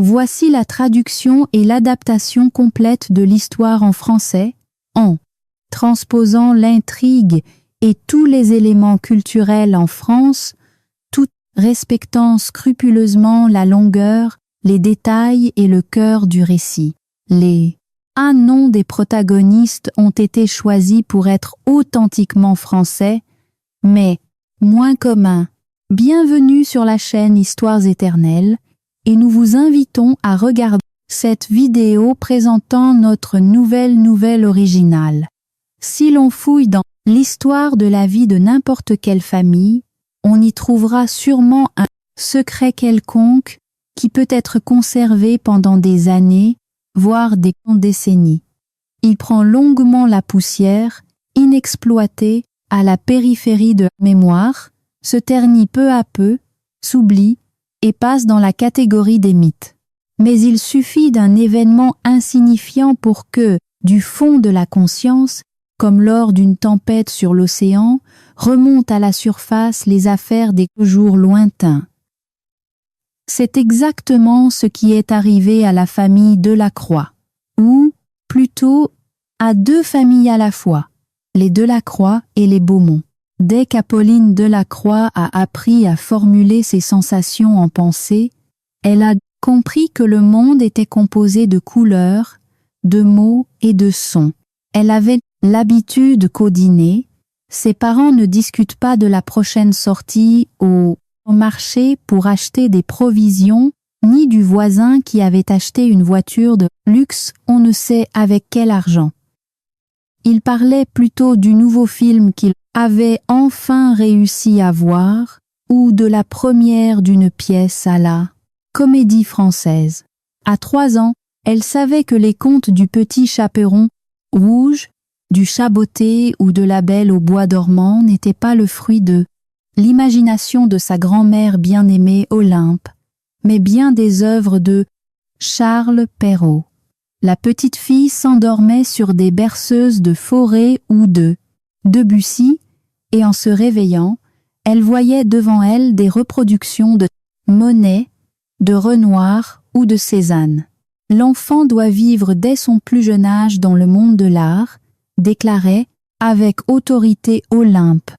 Voici la traduction et l'adaptation complète de l'histoire en français, en transposant l'intrigue et tous les éléments culturels en France, tout respectant scrupuleusement la longueur, les détails et le cœur du récit. Les noms des protagonistes ont été choisis pour être authentiquement français, mais moins communs. Bienvenue sur la chaîne Histoires éternelles et nous vous invitons à regarder cette vidéo présentant notre nouvelle originale. Si l'on fouille dans l'histoire de la vie de n'importe quelle famille, on y trouvera sûrement un secret quelconque qui peut être conservé pendant des années, voire des décennies. Il prend longuement la poussière, inexploité, à la périphérie de la mémoire, se ternit peu à peu, s'oublie et passe dans la catégorie des mythes. Mais il suffit d'un événement insignifiant pour que, du fond de la conscience, comme lors d'une tempête sur l'océan, remontent à la surface les affaires des jours lointains. C'est exactement ce qui est arrivé à la famille Delacroix, ou, plutôt, à deux familles à la fois, les Delacroix et les Beaumont. Dès qu'Apolline Delacroix a appris à formuler ses sensations en pensée, elle a compris que le monde était composé de couleurs, de mots et de sons. Elle avait l'habitude qu'au dîner, ses parents ne discutent pas de la prochaine sortie au marché pour acheter des provisions, ni du voisin qui avait acheté une voiture de luxe, on ne sait avec quel argent. Ils parlaient plutôt du nouveau film qu'ils avaient enfin réussi à voir, ou de la première d'une pièce à la Comédie Française. À 3 ans, elle savait que les contes du Petit Chaperon rouge, du Chat botté ou de la Belle au bois dormant n'étaient pas le fruit de l'imagination de sa grand-mère bien-aimée Olympe, mais bien des œuvres de Charles Perrault. La petite fille s'endormait sur des berceuses de Fauré ou de Debussy, et en se réveillant, elle voyait devant elle des reproductions de Monet, de Renoir ou de Cézanne. L'enfant doit vivre dès son plus jeune âge dans le monde de l'art, déclarait avec autorité Olympe,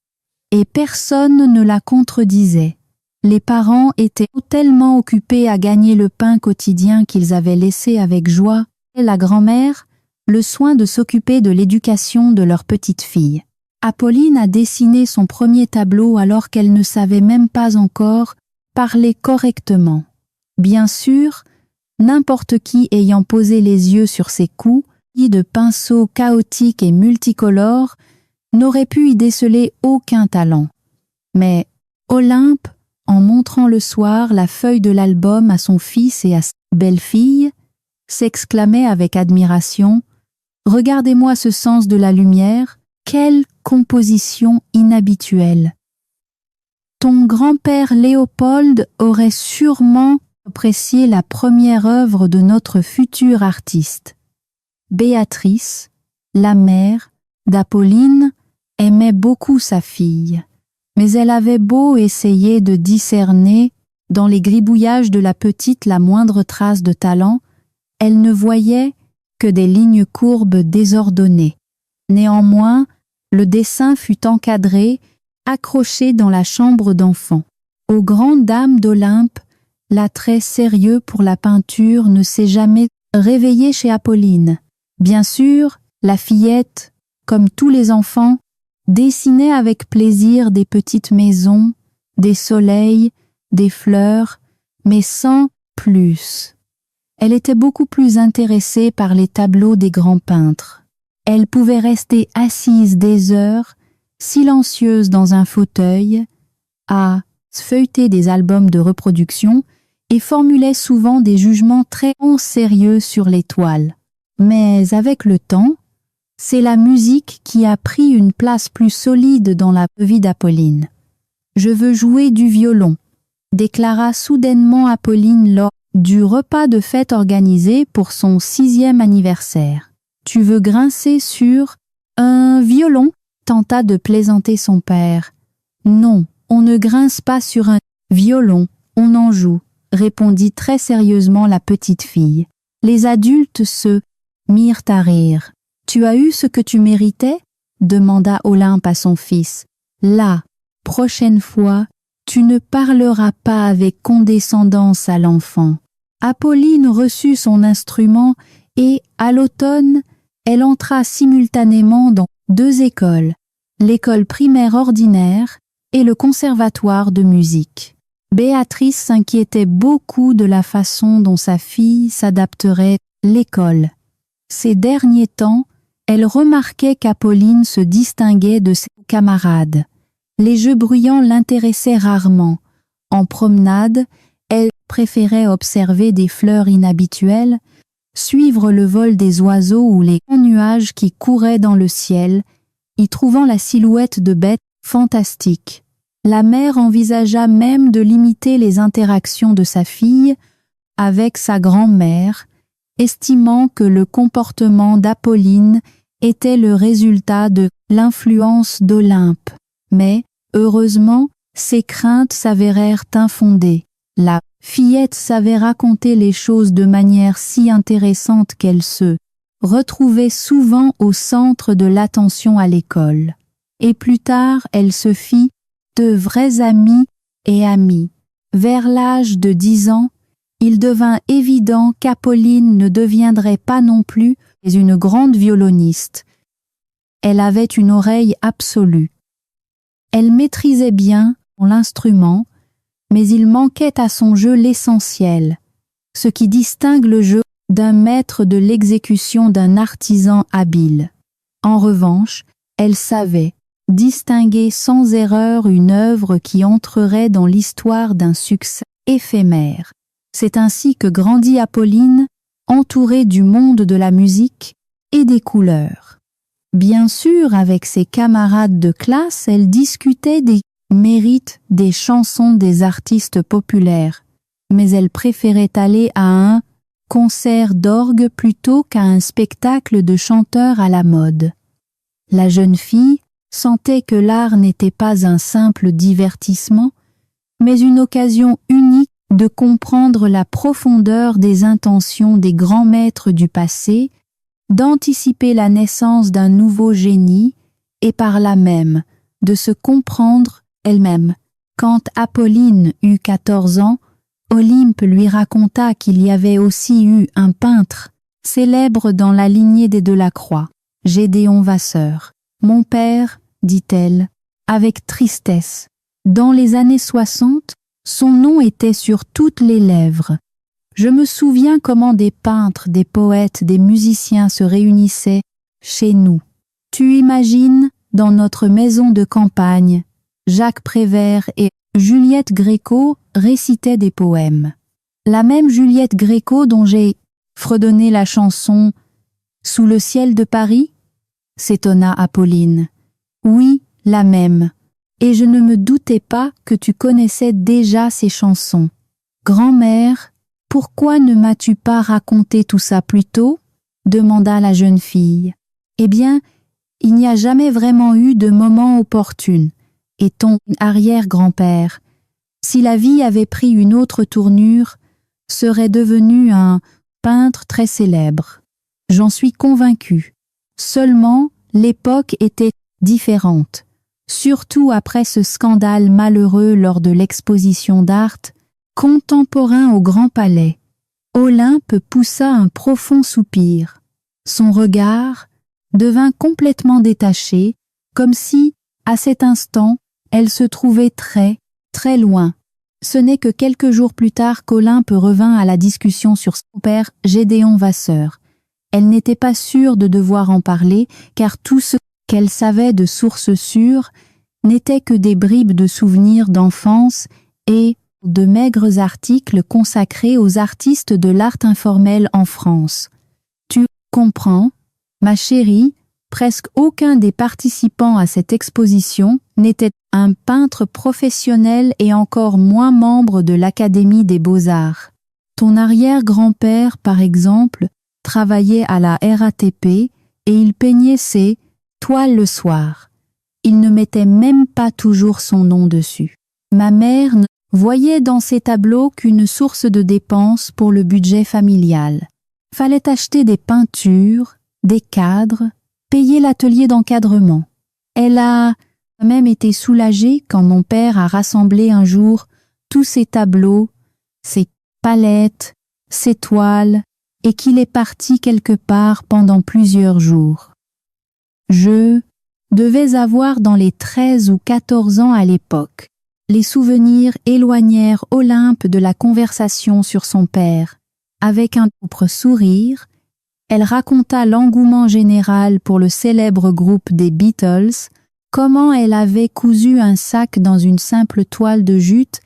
et personne ne la contredisait. Les parents étaient tellement occupés à gagner le pain quotidien qu'ils avaient laissé avec joie, et la grand-mère, le soin de s'occuper de l'éducation de leur petite fille. Apolline a dessiné son premier tableau alors qu'elle ne savait même pas encore parler correctement. Bien sûr, n'importe qui ayant posé les yeux sur ses coups, de pinceaux chaotiques et multicolores, n'aurait pu y déceler aucun talent. Mais Olympe, en montrant le soir la feuille de l'album à son fils et à sa belle-fille, s'exclamait avec admiration « Regardez-moi ce sens de la lumière, quelle composition inhabituelle ! Ton grand-père Léopold aurait sûrement apprécié la première œuvre de notre futur artiste. » Béatrice, la mère d'Apolline, aimait beaucoup sa fille, mais elle avait beau essayer de discerner dans les gribouillages de la petite la moindre trace de talent, elle ne voyait que des lignes courbes désordonnées. Néanmoins, le dessin fut encadré, accroché dans la chambre d'enfant. Aux grandes dames d'Olympe, l'attrait sérieux pour la peinture ne s'est jamais réveillé chez Apolline. Bien sûr, la fillette, comme tous les enfants, dessinait avec plaisir des petites maisons, des soleils, des fleurs, mais sans plus. Elle était beaucoup plus intéressée par les tableaux des grands peintres. Elle pouvait rester assise des heures, silencieuse dans un fauteuil, à feuilleter des albums de reproduction et formulait souvent des jugements très sérieux sur les toiles. Mais avec le temps, c'est la musique qui a pris une place plus solide dans la vie d'Apolline. « Je veux jouer du violon », déclara soudainement Apolline lors du repas de fête organisé pour son 6e anniversaire. « Tu veux grincer sur un violon ?» tenta de plaisanter son père. « Non, on ne grince pas sur un violon, on en joue. répondit très sérieusement la petite fille. Les adultes se mirent à rire. Tu as eu ce que tu méritais? Demanda Olympe à son fils. La prochaine fois, tu ne parleras pas avec condescendance à l'enfant. Apolline reçut son instrument et, à l'automne, elle entra simultanément dans 2 écoles, l'école primaire ordinaire et le conservatoire de musique. Béatrice s'inquiétait beaucoup de la façon dont sa fille s'adapterait à l'école. Ces derniers temps, elle remarquait qu'Apolline se distinguait de ses camarades. Les jeux bruyants l'intéressaient rarement. En promenade, elle préférait observer des fleurs inhabituelles, suivre le vol des oiseaux ou les nuages qui couraient dans le ciel, y trouvant la silhouette de bêtes fantastiques. La mère envisagea même de limiter les interactions de sa fille avec sa grand-mère, estimant que le comportement d'Apolline était le résultat de l'influence d'Olympe. Mais, heureusement, ces craintes s'avérèrent infondées. La fillette savait raconter les choses de manière si intéressante qu'elle se retrouvait souvent au centre de l'attention à l'école. Et plus tard, elle se fit de vrais amis et amies. Vers l'âge de 10 ans, il devint évident qu'Apolline ne deviendrait pas non plus une grande violoniste. Elle avait une oreille absolue. Elle maîtrisait bien l'instrument, mais il manquait à son jeu l'essentiel, ce qui distingue le jeu d'un maître de l'exécution d'un artisan habile. En revanche, elle savait distinguer sans erreur une œuvre qui entrerait dans l'histoire d'un succès éphémère. C'est ainsi que grandit Apolline, entourée du monde de la musique et des couleurs. Bien sûr, avec ses camarades de classe, elle discutait des mérites des chansons des artistes populaires, mais elle préférait aller à un concert d'orgue plutôt qu'à un spectacle de chanteurs à la mode. La jeune fille sentait que l'art n'était pas un simple divertissement, mais une occasion unique de comprendre la profondeur des intentions des grands maîtres du passé, d'anticiper la naissance d'un nouveau génie et par là même de se comprendre elle-même. Quand Apolline eut 14 ans, Olympe lui raconta qu'il y avait aussi eu un peintre célèbre dans la lignée des Delacroix, Gédéon Vasseur. Mon père, dit-elle, avec tristesse, dans les années 60, son nom était sur toutes les lèvres. Je me souviens comment des peintres, des poètes, des musiciens se réunissaient chez nous. Tu imagines, dans notre maison de campagne, Jacques Prévert et Juliette Gréco récitaient des poèmes. La même Juliette Gréco dont j'ai fredonné la chanson « Sous le ciel de Paris » s'étonna Apolline. Oui, la même. Et je ne me doutais pas que tu connaissais déjà ces chansons. Grand-mère, pourquoi ne m'as-tu pas raconté tout ça plus tôt? Demanda la jeune fille. Eh bien, il n'y a jamais vraiment eu de moment opportun. Et ton arrière-grand-père, si la vie avait pris une autre tournure, serait devenu un peintre très célèbre. J'en suis convaincue. Seulement, l'époque était différente, surtout après ce scandale malheureux lors de l'exposition d'art contemporain au Grand Palais. Olympe poussa un profond soupir. Son regard devint complètement détaché, comme si, à cet instant, elle se trouvait très, très loin. Ce n'est que quelques jours plus tard qu'Olympe revint à la discussion sur son père Gédéon Vasseur. Elle n'était pas sûre de devoir en parler, car tout ce qu'elle savait de sources sûres n'était que des bribes de souvenirs d'enfance et de maigres articles consacrés aux artistes de l'art informel en France. Tu comprends, ma chérie, presque aucun des participants à cette exposition n'était un peintre professionnel et encore moins membre de l'Académie des Beaux-Arts. Ton arrière-grand-père, par exemple, travaillait à la RATP et il peignait ses toiles le soir. Il ne mettait même pas toujours son nom dessus. Ma mère voyait dans ces tableaux qu'une source de dépenses pour le budget familial. Fallait acheter des peintures, des cadres, payer l'atelier d'encadrement. Elle a même été soulagée quand mon père a rassemblé un jour tous ces tableaux, ces palettes, ces toiles, et qu'il est parti quelque part pendant plusieurs jours. Je devais avoir dans les 13 ou 14 ans à l'époque. Les souvenirs éloignèrent Olympe de la conversation sur son père. Avec un propre sourire, elle raconta l'engouement général pour le célèbre groupe des Beatles, comment elle avait cousu un sac dans une simple toile de jute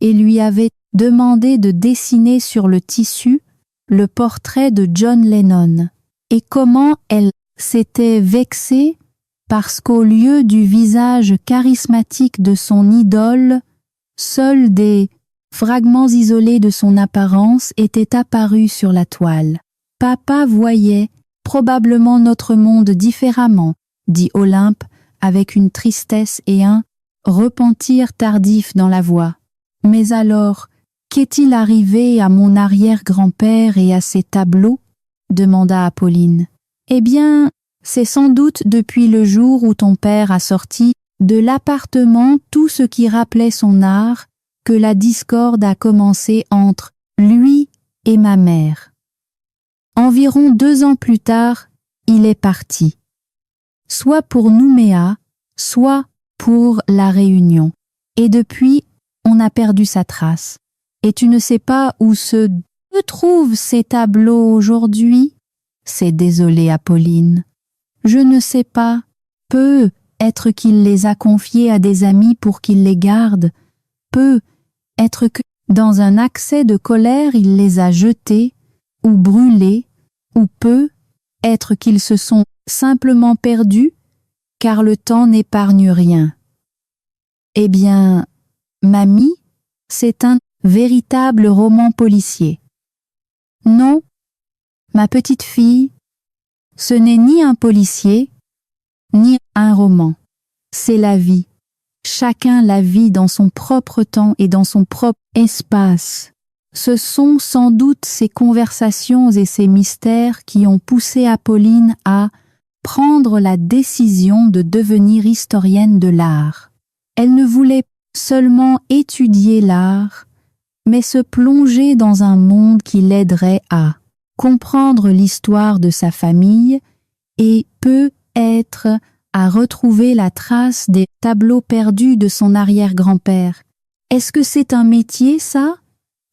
et lui avait demandé de dessiner sur le tissu le portrait de John Lennon, et comment elle s'était vexée parce qu'au lieu du visage charismatique de son idole, seuls des fragments isolés de son apparence étaient apparus sur la toile. Papa voyait probablement notre monde différemment, dit Olympe avec une tristesse et un repentir tardif dans la voix. Mais alors, qu'est-il arrivé à mon arrière-grand-père et à ses tableaux ? Demanda Apolline. Eh bien, c'est sans doute depuis le jour où ton père a sorti de l'appartement tout ce qui rappelait son art que la discorde a commencé entre lui et ma mère. Environ 2 ans plus tard, il est parti. Soit pour Nouméa, soit pour La Réunion. Et depuis, on a perdu sa trace. Et tu ne sais pas où se trouvent ces tableaux aujourd'hui ? C'est désolé, Apolline. Je ne sais pas. Peut être qu'il les a confiés à des amis pour qu'ils les gardent. Peut être que, dans un accès de colère, il les a jetés ou brûlés, ou peut être qu'ils se sont simplement perdus, car le temps n'épargne rien. Eh bien, Mamie, c'est un véritable roman policier. Non, ma petite fille, ce n'est ni un policier, ni un roman. C'est la vie. Chacun la vit dans son propre temps et dans son propre espace. Ce sont sans doute ces conversations et ces mystères qui ont poussé Apolline à prendre la décision de devenir historienne de l'art. Elle ne voulait seulement étudier l'art, mais se plonger dans un monde qui l'aiderait à comprendre l'histoire de sa famille et peut-être à retrouver la trace des tableaux perdus de son arrière-grand-père. Est-ce que c'est un métier, ça ?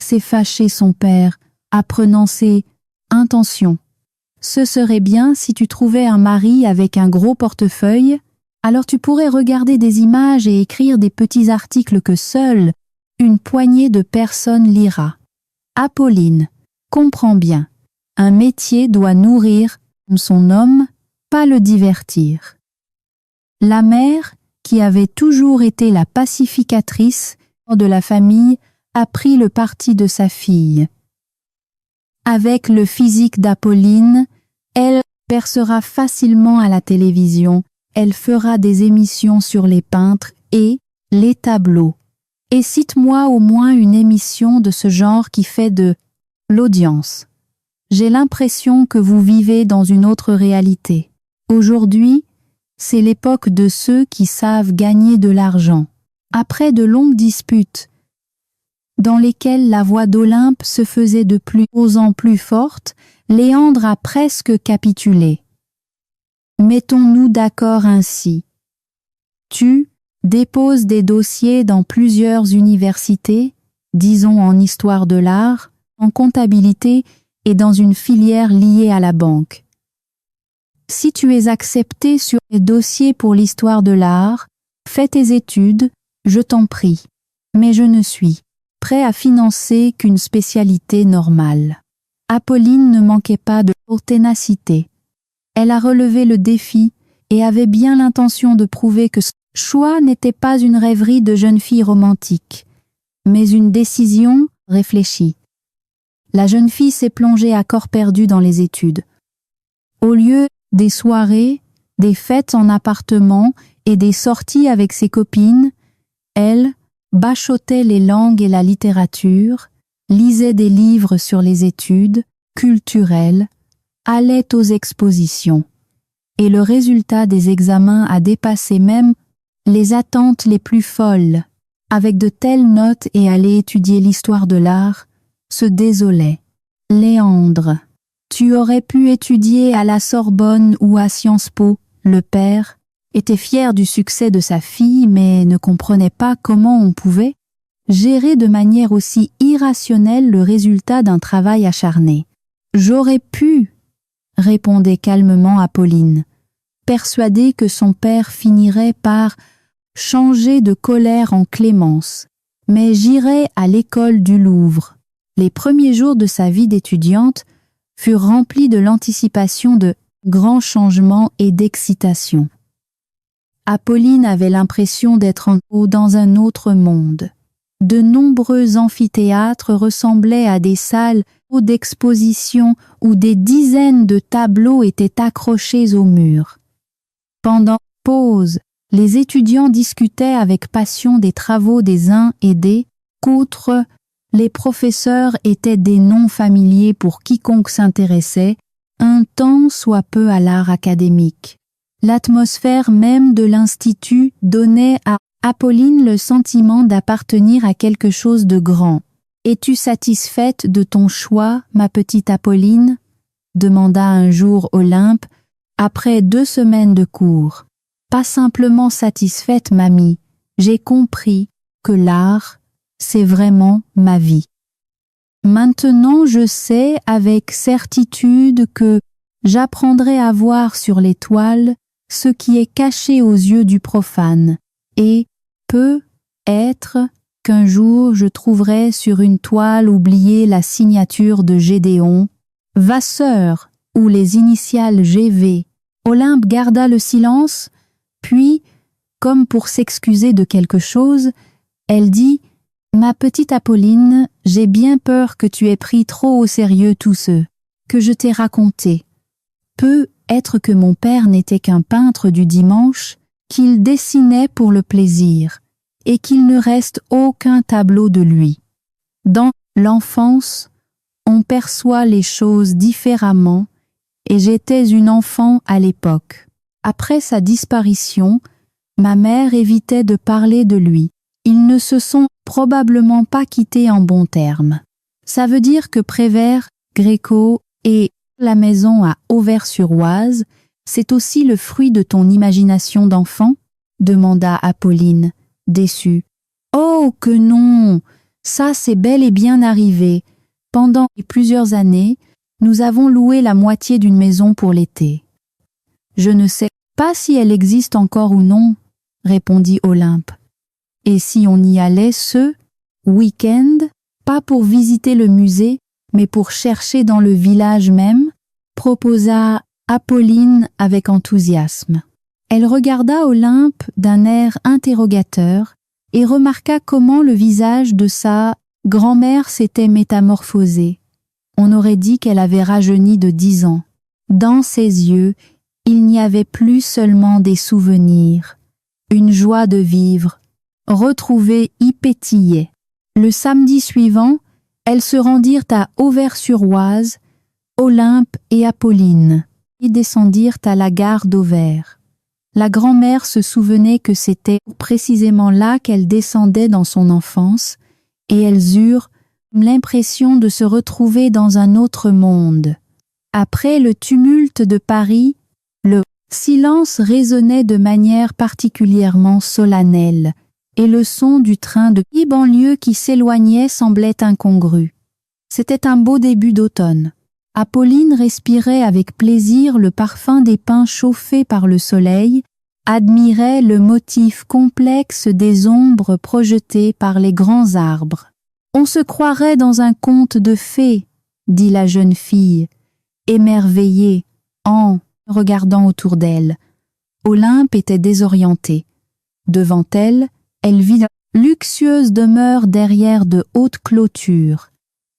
S'est fâché son père, apprenant ses intentions. Ce serait bien si tu trouvais un mari avec un gros portefeuille, alors tu pourrais regarder des images et écrire des petits articles que seule une poignée de personnes lira. Apolline, comprends bien, un métier doit nourrir son homme, pas le divertir. La mère, qui avait toujours été la pacificatrice de la famille, a pris le parti de sa fille. Avec le physique d'Apolline, elle percera facilement à la télévision, elle fera des émissions sur les peintres et les tableaux. Et cite-moi au moins une émission de ce genre qui fait de l'audience. J'ai l'impression que vous vivez dans une autre réalité. Aujourd'hui, c'est l'époque de ceux qui savent gagner de l'argent. Après de longues disputes, dans lesquelles la voix d'Olympe se faisait de plus en plus forte, Léandre a presque capitulé. Mettons-nous d'accord ainsi. Tu déposes des dossiers dans plusieurs universités, disons en histoire de l'art, en comptabilité et dans une filière liée à la banque. Si tu es accepté sur les dossiers pour l'histoire de l'art, fais tes études, je t'en prie, mais je ne suis prêt à financer qu'une spécialité normale. Apolline ne manquait pas de ténacité. Elle a relevé le défi et avait bien l'intention de prouver que ce choix n'était pas une rêverie de jeune fille romantique, mais une décision réfléchie. La jeune fille s'est plongée à corps perdu dans les études. Au lieu des soirées, des fêtes en appartement et des sorties avec ses copines, elle bachotait les langues et la littérature, lisait des livres sur les études culturelles, allait aux expositions. Et le résultat des examens a dépassé même les attentes les plus folles. Avec de telles notes et aller étudier l'histoire de l'art, se désolait. Léandre, tu aurais pu étudier à la Sorbonne ou à Sciences Po. Le père était fier du succès de sa fille, mais ne comprenait pas comment on pouvait gérer de manière aussi irrationnelle le résultat d'un travail acharné. J'aurais pu, répondait calmement Apolline, persuadée que son père finirait par changer de colère en clémence. Mais j'irai à l'école du Louvre. Les premiers jours de sa vie d'étudiante furent remplis de l'anticipation de grands changements et d'excitation. Apolline avait l'impression d'être en haut dans un autre monde. De nombreux amphithéâtres ressemblaient à des salles d'exposition où des dizaines de tableaux étaient accrochés aux murs. Pendant pause, les étudiants discutaient avec passion des travaux des uns et des autres. Les professeurs étaient des noms familiers pour quiconque s'intéressait, un tant soit peu à l'art académique. L'atmosphère même de l'Institut donnait à Apolline le sentiment d'appartenir à quelque chose de grand. « Es-tu satisfaite de ton choix, ma petite Apolline ?» demanda un jour Olympe, après 2 semaines de cours. « Pas simplement satisfaite, mamie, j'ai compris que l'art, c'est vraiment ma vie. Maintenant je sais avec certitude que j'apprendrai à voir sur les toiles ce qui est caché aux yeux du profane, et peut-être qu'un jour je trouverai sur une toile oubliée la signature de Gédéon, Vasseur ou les initiales GV. Olympe garda le silence, puis, comme pour s'excuser de quelque chose, elle dit « Ma petite Apolline, j'ai bien peur que tu aies pris trop au sérieux tout ce que je t'ai raconté. Peut être que mon père n'était qu'un peintre du dimanche, qu'il dessinait pour le plaisir, et qu'il ne reste aucun tableau de lui. Dans l'enfance, on perçoit les choses différemment, et j'étais une enfant à l'époque. Après sa disparition, ma mère évitait de parler de lui. Ils ne se sont probablement pas quittés en bons termes. Ça veut dire que Prévert, Gréco et la maison à Auvers-sur-Oise, c'est aussi le fruit de ton imagination d'enfant ? Demanda Apolline, déçue. Oh, que non! Ça, c'est bel et bien arrivé. Pendant plusieurs années, nous avons loué la moitié d'une maison pour l'été. Je ne sais pas si elle existe encore ou non, répondit Olympe. Et si on y allait ce week-end, pas pour visiter le musée, mais pour chercher dans le village même, proposa Apolline avec enthousiasme. Elle regarda Olympe d'un air interrogateur et remarqua comment le visage de sa grand-mère s'était métamorphosé. On aurait dit qu'elle avait rajeuni de 10 ans. Dans ses yeux, il n'y avait plus seulement des souvenirs. Une joie de vivre, retrouvée, y pétillait. Le samedi suivant, elles se rendirent à Auvers-sur-Oise, Olympe et Apolline, et descendirent à la gare d'Auvers. La grand-mère se souvenait que c'était précisément là qu'elle descendait dans son enfance, et elles eurent l'impression de se retrouver dans un autre monde. Après le tumulte de Paris, le silence résonnait de manière particulièrement solennelle, et le son du train de banlieue qui s'éloignait semblait incongru. C'était un beau début d'automne. Apolline respirait avec plaisir le parfum des pins chauffés par le soleil, admirait le motif complexe des ombres projetées par les grands arbres. « On se croirait dans un conte de fées, » dit la jeune fille, émerveillée, en regardant autour d'elle. Olympe était désorientée. Devant elle, elle vit une luxueuse demeure derrière de hautes clôtures,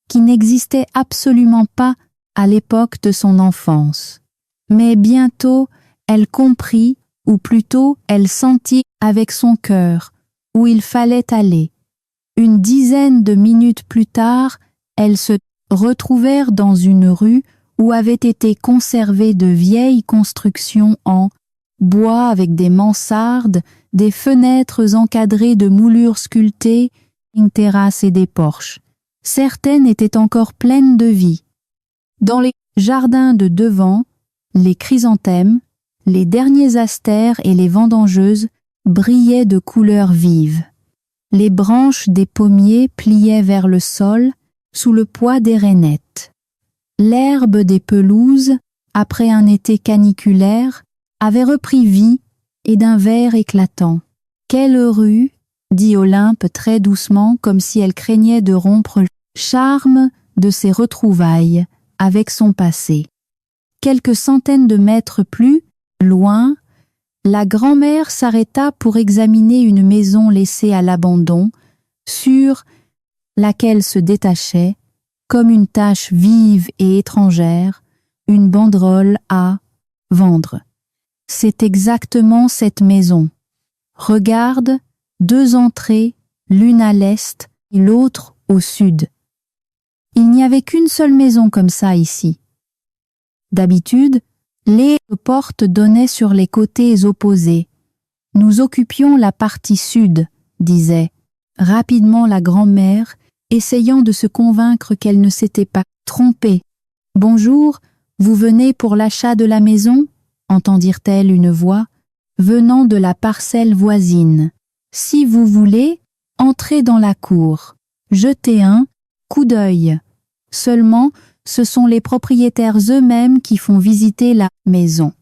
qui n'existait absolument pas à l'époque de son enfance. Mais bientôt, elle comprit, ou plutôt elle sentit avec son cœur, où il fallait aller. Une dizaine de minutes plus tard, elles se retrouvèrent dans une rue où avaient été conservées de vieilles constructions en bois avec des mansardes, des fenêtres encadrées de moulures sculptées, une terrasse et des porches. Certaines étaient encore pleines de vie. Dans les jardins de devant, les chrysanthèmes, les derniers astères et les vendangeuses brillaient de couleurs vives. Les branches des pommiers pliaient vers le sol sous le poids des rainettes. L'herbe des pelouses, après un été caniculaire, avait repris vie et d'un vert éclatant. « Quelle rue !» dit Olympe très doucement, comme si elle craignait de rompre le charme de ses retrouvailles avec son passé. Quelques centaines de mètres plus loin, la grand-mère s'arrêta pour examiner une maison laissée à l'abandon, sur laquelle se détachait, comme une tache vive et étrangère, une banderole à vendre. C'est exactement cette maison. Regarde, 2 entrées, l'une à l'est et l'autre au sud. Il n'y avait qu'une seule maison comme ça ici. D'habitude, les portes donnaient sur les côtés opposés. Nous occupions la partie sud, disait rapidement la grand-mère, essayant de se convaincre qu'elle ne s'était pas trompée. « Bonjour, vous venez pour l'achat de la maison ?» entendirent-elles une voix venant de la parcelle voisine. « Si vous voulez, entrez dans la cour. Jetez un coup d'œil. Seulement, ce sont les propriétaires eux-mêmes qui font visiter la maison.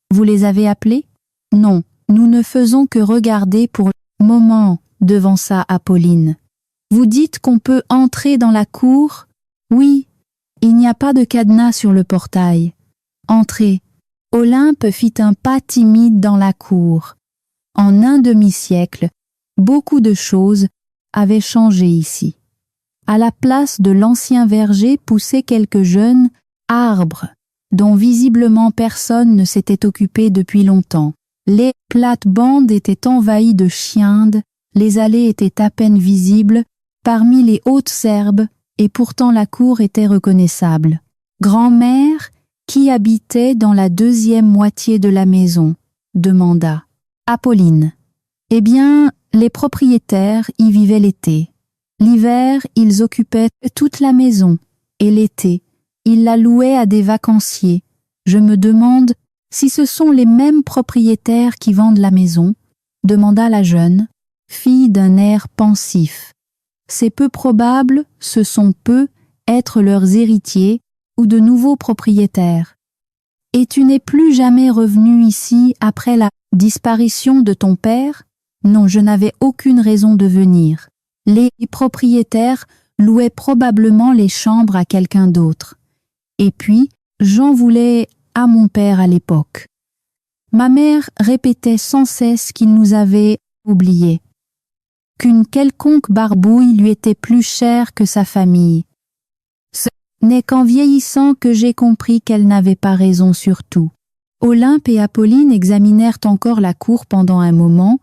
Vous les avez appelés ? Non, nous ne faisons que regarder pour le moment, devança Apolline. Vous dites qu'on peut entrer dans la cour ? Oui, il n'y a pas de cadenas sur le portail. Entrez. Olympe fit un pas timide dans la cour. En un demi-siècle, beaucoup de choses avaient changé ici. À la place de l'ancien verger poussaient quelques jeunes arbres, dont visiblement personne ne s'était occupé depuis longtemps. Les plates-bandes étaient envahies de chiendes, les allées étaient à peine visibles parmi les hautes herbes, et pourtant la cour était reconnaissable. Grand-mère, qui habitait dans la deuxième moitié de la maison ? Demanda Apolline. Eh bien, les propriétaires y vivaient l'été. L'hiver, ils occupaient toute la maison, et l'été, ils la louaient à des vacanciers. Je me demande si ce sont les mêmes propriétaires qui vendent la maison, demanda la jeune, fille d'un air pensif. C'est peu probable, ce sont peu, être leurs héritiers ou de nouveaux propriétaires. Et tu n'es plus jamais revenu ici après la disparition de ton père ? Non, je n'avais aucune raison de venir. Les propriétaires louaient probablement les chambres à quelqu'un d'autre. Et puis, j'en voulais à mon père à l'époque. Ma mère répétait sans cesse qu'il nous avait oubliés, qu'une quelconque barbouille lui était plus chère que sa famille. Ce n'est qu'en vieillissant que j'ai compris qu'elle n'avait pas raison sur tout. Olympe et Apolline examinèrent encore la cour pendant un moment,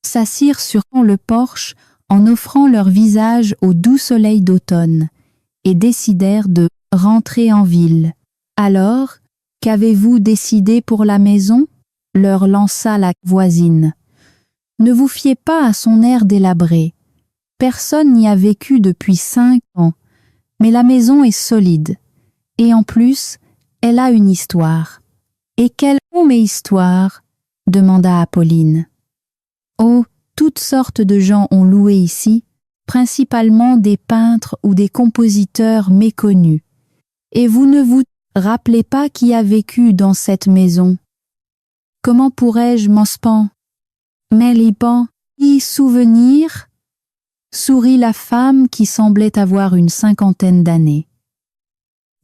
s'assirent sur le porche en offrant leur visage au doux soleil d'automne, et décidèrent de rentrer en ville. Alors, qu'avez-vous décidé pour la maison ? Leur lança la voisine. Ne vous fiez pas à son air délabré. Personne n'y a vécu depuis 5 ans, mais la maison est solide. Et en plus, elle a une histoire. Et quelle histoire ? demanda Apolline. Oh, toutes sortes de gens ont loué ici, principalement des peintres ou des compositeurs méconnus. Et vous ne vous rappelez pas qui a vécu dans cette maison ? Comment pourrais-je m'en span ? Mais les pans, y souvenir ? Sourit la femme qui semblait avoir une 50aine d'années.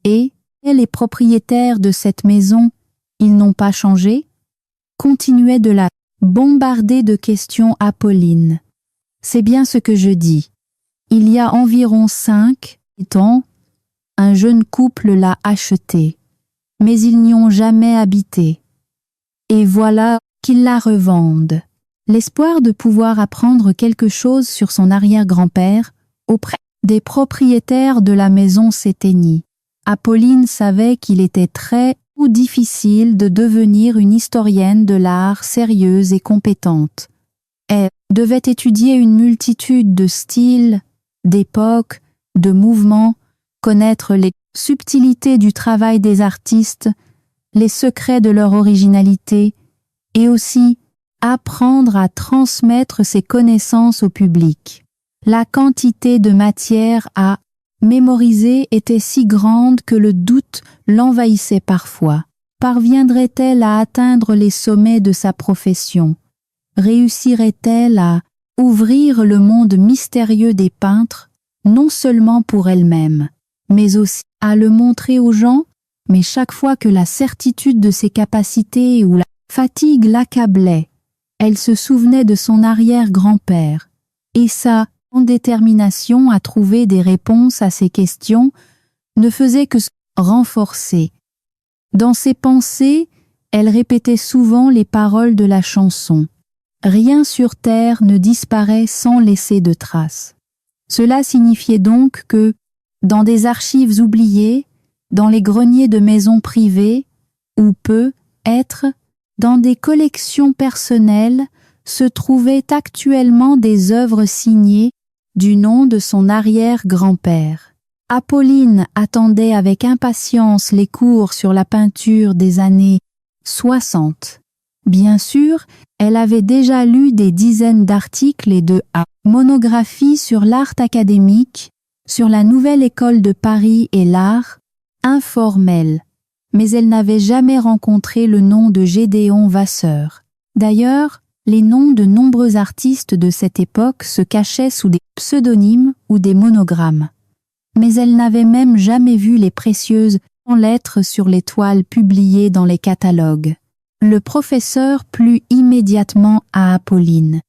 Et les propriétaires de cette maison, ils n'ont pas changé ? Continuait de la bombarder de questions Apolline. C'est bien ce que je dis. Il y a environ 5 ans, un jeune couple l'a acheté, mais ils n'y ont jamais habité. Et voilà qu'ils la revendent. L'espoir de pouvoir apprendre quelque chose sur son arrière-grand-père, auprès des propriétaires de la maison s'éteignit. Apolline savait qu'il était très ou difficile de devenir une historienne de l'art sérieuse et compétente. Elle devait étudier une multitude de styles, d'époques, de mouvements, connaître les subtilités du travail des artistes, les secrets de leur originalité, et aussi apprendre à transmettre ses connaissances au public. La quantité de matière à mémoriser était si grande que le doute l'envahissait parfois. Parviendrait-elle à atteindre les sommets de sa profession? Réussirait-elle à ouvrir le monde mystérieux des peintres, non seulement pour elle-même, mais aussi à le montrer aux gens? Mais chaque fois que la certitude de ses capacités ou la fatigue l'accablait, elle se souvenait de son arrière-grand-père, et sa détermination à trouver des réponses à ces questions ne faisait que se renforcer. Dans ses pensées, elle répétait souvent les paroles de la chanson. Rien sur terre ne disparaît sans laisser de traces. Cela signifiait donc que, dans des archives oubliées, dans les greniers de maisons privées, ou peut-être dans des collections personnelles, se trouvaient actuellement des œuvres signées du nom de son arrière-grand-père. Apolline attendait avec impatience les cours sur la peinture des années 60. Bien sûr, elle avait déjà lu des dizaines d'articles et de monographies sur l'art académique, sur la nouvelle école de Paris et l'art informel, mais elle n'avait jamais rencontré le nom de Gédéon Vasseur. D'ailleurs, les noms de nombreux artistes de cette époque se cachaient sous des pseudonymes ou des monogrammes. Mais elle n'avait même jamais vu les précieuses lettres sur les toiles publiées dans les catalogues. Le professeur plut immédiatement à Apolline.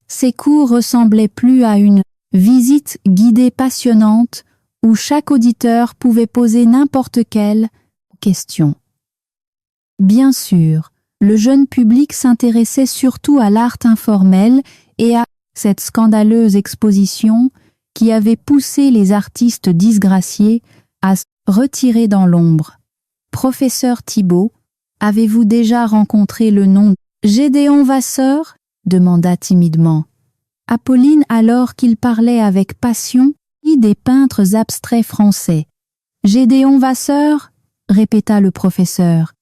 Ses cours ressemblaient plus à une visite guidée passionnante où chaque auditeur pouvait poser n'importe quelle question. Bien sûr, le jeune public s'intéressait surtout à l'art informel et à cette scandaleuse exposition qui avait poussé les artistes disgraciés à se retirer dans l'ombre. Professeur Thibault, avez-vous déjà rencontré le nom Gédéon Vasseur? Demanda timidement. Apolline, alors qu'il parlait avec passion, dit des peintres abstraits français. Gédéon Vasseur? Répéta le professeur.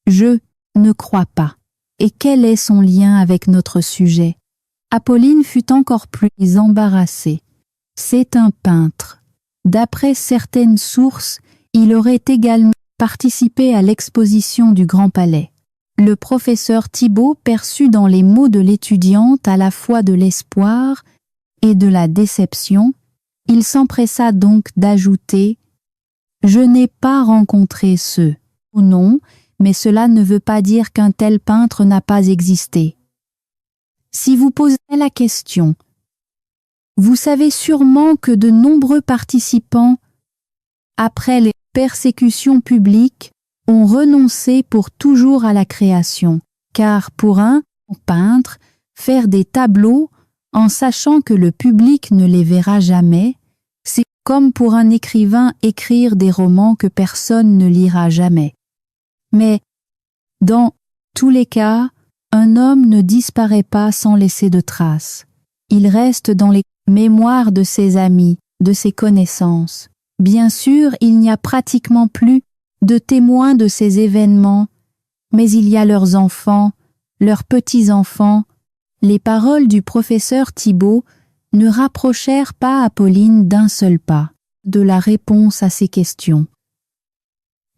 Je ne crois pas. Et quel est son lien avec notre sujet? Apolline fut encore plus embarrassée. C'est un peintre. D'après certaines sources, il aurait également participé à l'exposition du Grand Palais. Le professeur Thibault perçut dans les mots de l'étudiante à la fois de l'espoir et de la déception. Il s'empressa donc d'ajouter « Je n'ai pas rencontré ce nom, mais cela ne veut pas dire qu'un tel peintre n'a pas existé. Si vous posez la question, vous savez sûrement que de nombreux participants, après les persécutions publiques, ont renoncé pour toujours à la création, car pour un peintre, faire des tableaux en sachant que le public ne les verra jamais, c'est comme pour un écrivain écrire des romans que personne ne lira jamais. Mais, dans tous les cas, un homme ne disparaît pas sans laisser de traces. Il reste dans les mémoires de ses amis, de ses connaissances. Bien sûr, il n'y a pratiquement plus de témoins de ces événements, mais il y a leurs enfants, leurs petits-enfants. Les paroles du professeur Thibault ne rapprochèrent pas Apolline d'un seul pas de la réponse à ses questions.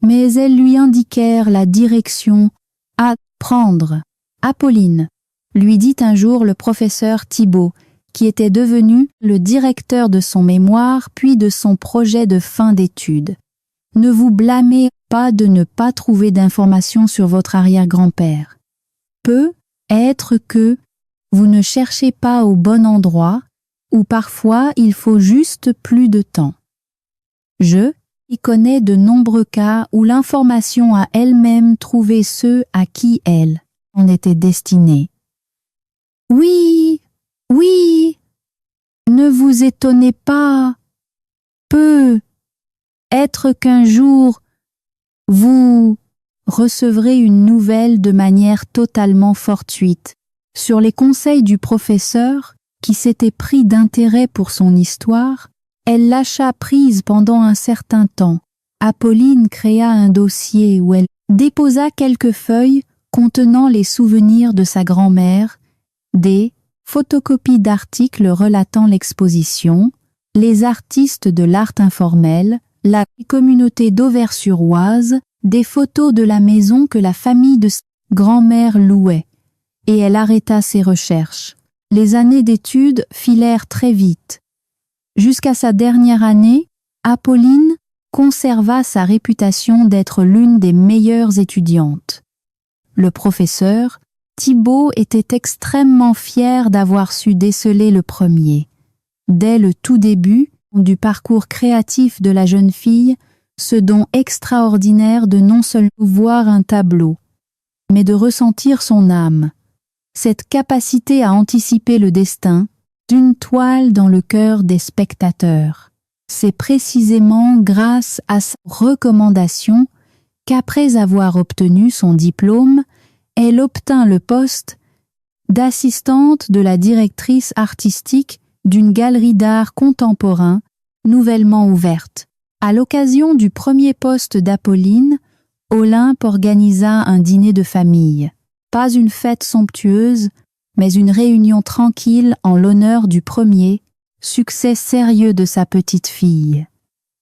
Mais elles lui indiquèrent la direction à prendre. Apolline, lui dit un jour le professeur Thibault, qui était devenu le directeur de son mémoire puis de son projet de fin d'études. Ne vous blâmez pas de ne pas trouver d'informations sur votre arrière-grand-père. Peut être que vous ne cherchez pas au bon endroit, ou parfois il faut juste plus de temps. Je y connais de nombreux cas où l'information a elle-même trouvé ceux à qui elle en était destinée. Oui, oui, ne Ne vous étonnez pas. Peut être qu'un jour, vous recevrez une nouvelle de manière totalement fortuite. Sur les conseils du professeur, qui s'était pris d'intérêt pour son histoire, elle lâcha prise pendant un certain temps. Apolline créa un dossier où elle déposa quelques feuilles contenant les souvenirs de sa grand-mère, des photocopies d'articles relatant l'exposition, les artistes de l'art informel, la communauté d'Auvers-sur-Oise, des photos de la maison que la famille de sa grand-mère louait. Et elle arrêta ses recherches. Les années d'études filèrent très vite. Jusqu'à sa dernière année, Apolline conserva sa réputation d'être l'une des meilleures étudiantes. Le professeur, Thibault, était extrêmement fier d'avoir su déceler le premier. Dès le tout début du parcours créatif de la jeune fille, ce don extraordinaire de non seulement voir un tableau, mais de ressentir son âme, cette capacité à anticiper le destin d'une toile dans le cœur des spectateurs. C'est précisément grâce à sa recommandation qu'après avoir obtenu son diplôme, elle obtint le poste d'assistante de la directrice artistique d'une galerie d'art contemporain nouvellement ouverte. À l'occasion du premier poste d'Apolline, Olympe organisa un dîner de famille. Pas une fête somptueuse, mais une réunion tranquille en l'honneur du premier, succès sérieux de sa petite fille.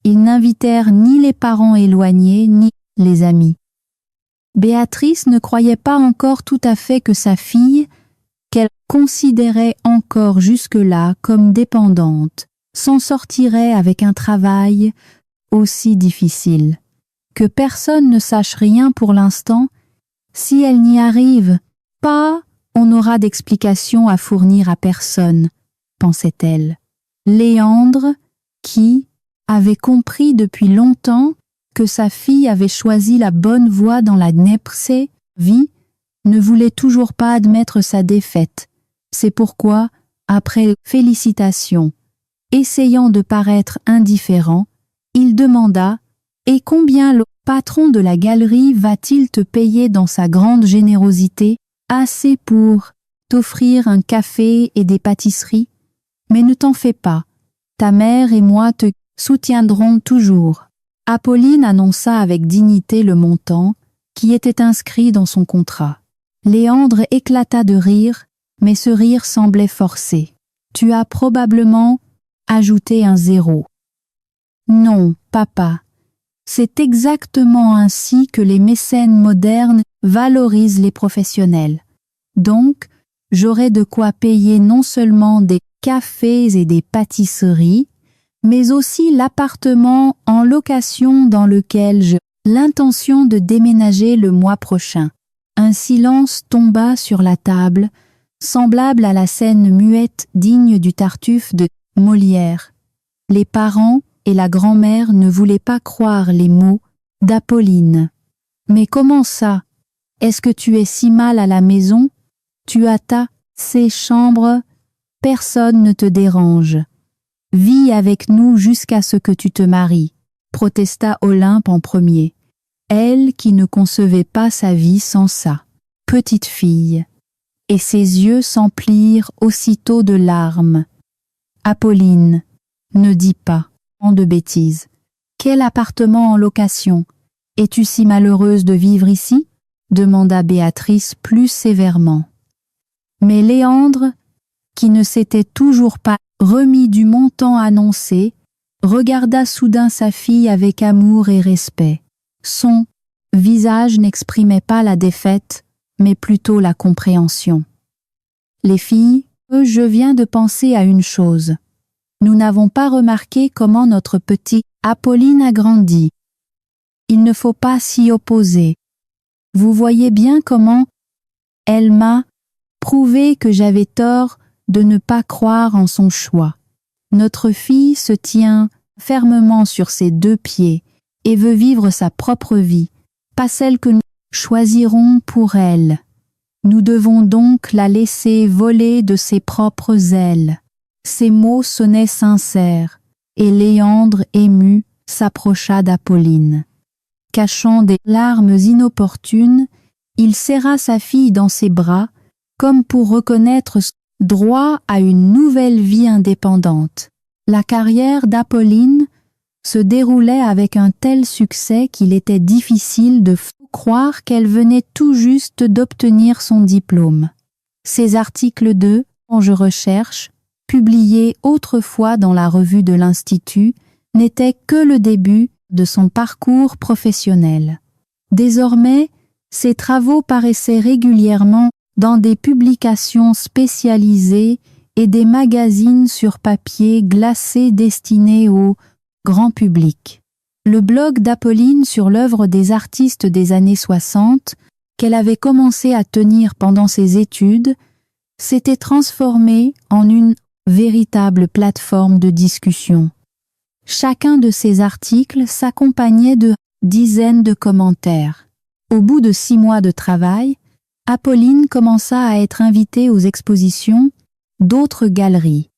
Ils n'invitèrent ni les parents éloignés, ni les amis. Béatrice ne croyait pas encore tout à fait que sa fille, qu'elle considérait encore jusque-là comme dépendante, s'en sortirait avec un travail aussi difficile. Que personne ne sache rien pour l'instant, si elle n'y arrive pas, on n'aura d'explication à fournir à personne, pensait-elle. Léandre, qui avait compris depuis longtemps que sa fille avait choisi la bonne voie dans la Dnieprsé, ne voulait toujours pas admettre sa défaite. C'est pourquoi, après félicitations, essayant de paraître indifférent, il demanda « Et combien le patron de la galerie va-t-il te payer dans sa grande générosité, assez pour t'offrir un café et des pâtisseries? Mais ne t'en fais pas, ta mère et moi te soutiendrons toujours. » Apolline annonça avec dignité le montant qui était inscrit dans son contrat. Léandre éclata de rire, mais ce rire semblait forcé. « Tu as probablement ajouté un 0. »« Non, papa. C'est exactement ainsi que les mécènes modernes valorisent les professionnels. Donc, j'aurai de quoi payer non seulement des cafés et des pâtisseries, mais aussi l'appartement en location dans lequel j'ai l'intention de déménager le mois prochain. » Un silence tomba sur la table, semblable à la scène muette digne du Tartuffe de Molière. Les parents et la grand-mère ne voulaient pas croire les mots d'Apolline. « Mais comment ça? Est-ce que tu es si mal à la maison? Tu as ces chambres, personne ne te dérange. Vis avec nous jusqu'à ce que tu te maries, » protesta Olympe en premier. Elle qui ne concevait pas sa vie sans ça. Petite fille. Et ses yeux s'emplirent aussitôt de larmes. « Apolline, ne dis pas tant de bêtises. Quel appartement en location? Es-tu si malheureuse de vivre ici? » demanda Béatrice plus sévèrement. Mais Léandre, qui ne s'était toujours pas remis du montant annoncé, regarda soudain sa fille avec amour et respect. Son visage n'exprimait pas la défaite, mais plutôt la compréhension. « Les filles, je viens de penser à une chose. Nous n'avons pas remarqué comment notre petite Apolline a grandi. Il ne faut pas s'y opposer. Vous voyez bien comment elle m'a prouvé que j'avais tort de ne pas croire en son choix. Notre fille se tient fermement sur ses 2 pieds et veut vivre sa propre vie, pas celle que nous choisirons pour elle. Nous devons donc la laisser voler de ses propres ailes. Ces mots sonnaient sincères, et Léandre, ému, s'approcha d'Apolline. Cachant des larmes inopportunes, il serra sa fille dans ses bras, comme pour reconnaître son droit à une nouvelle vie indépendante. La carrière d'Apolline se déroulait avec un tel succès qu'il était difficile de croire qu'elle venait tout juste d'obtenir son diplôme. Ses articles de « Je recherche », publiés autrefois dans la revue de l'Institut, n'étaient que le début de son parcours professionnel. Désormais, ses travaux paraissaient régulièrement dans des publications spécialisées et des magazines sur papier glacé destinés au grand public. Le blog d'Apolline sur l'œuvre des artistes des années 60, qu'elle avait commencé à tenir pendant ses études, s'était transformé en une véritable plateforme de discussion. Chacun de ces articles s'accompagnait de dizaines de commentaires. Au bout de 6 mois de travail, Apolline commença à être invitée aux expositions d'autres galeries.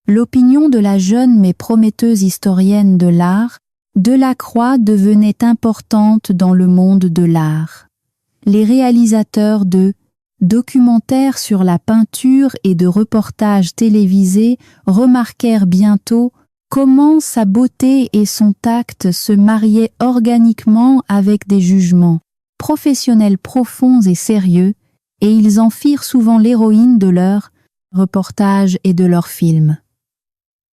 L'opinion de la jeune mais prometteuse historienne de l'art, Delacroix devenait importante dans le monde de l'art. Les réalisateurs de documentaires sur la peinture et de reportages télévisés remarquèrent bientôt comment sa beauté et son tact se mariaient organiquement avec des jugements professionnels profonds et sérieux, et ils en firent souvent l'héroïne de leurs reportages et de leurs films.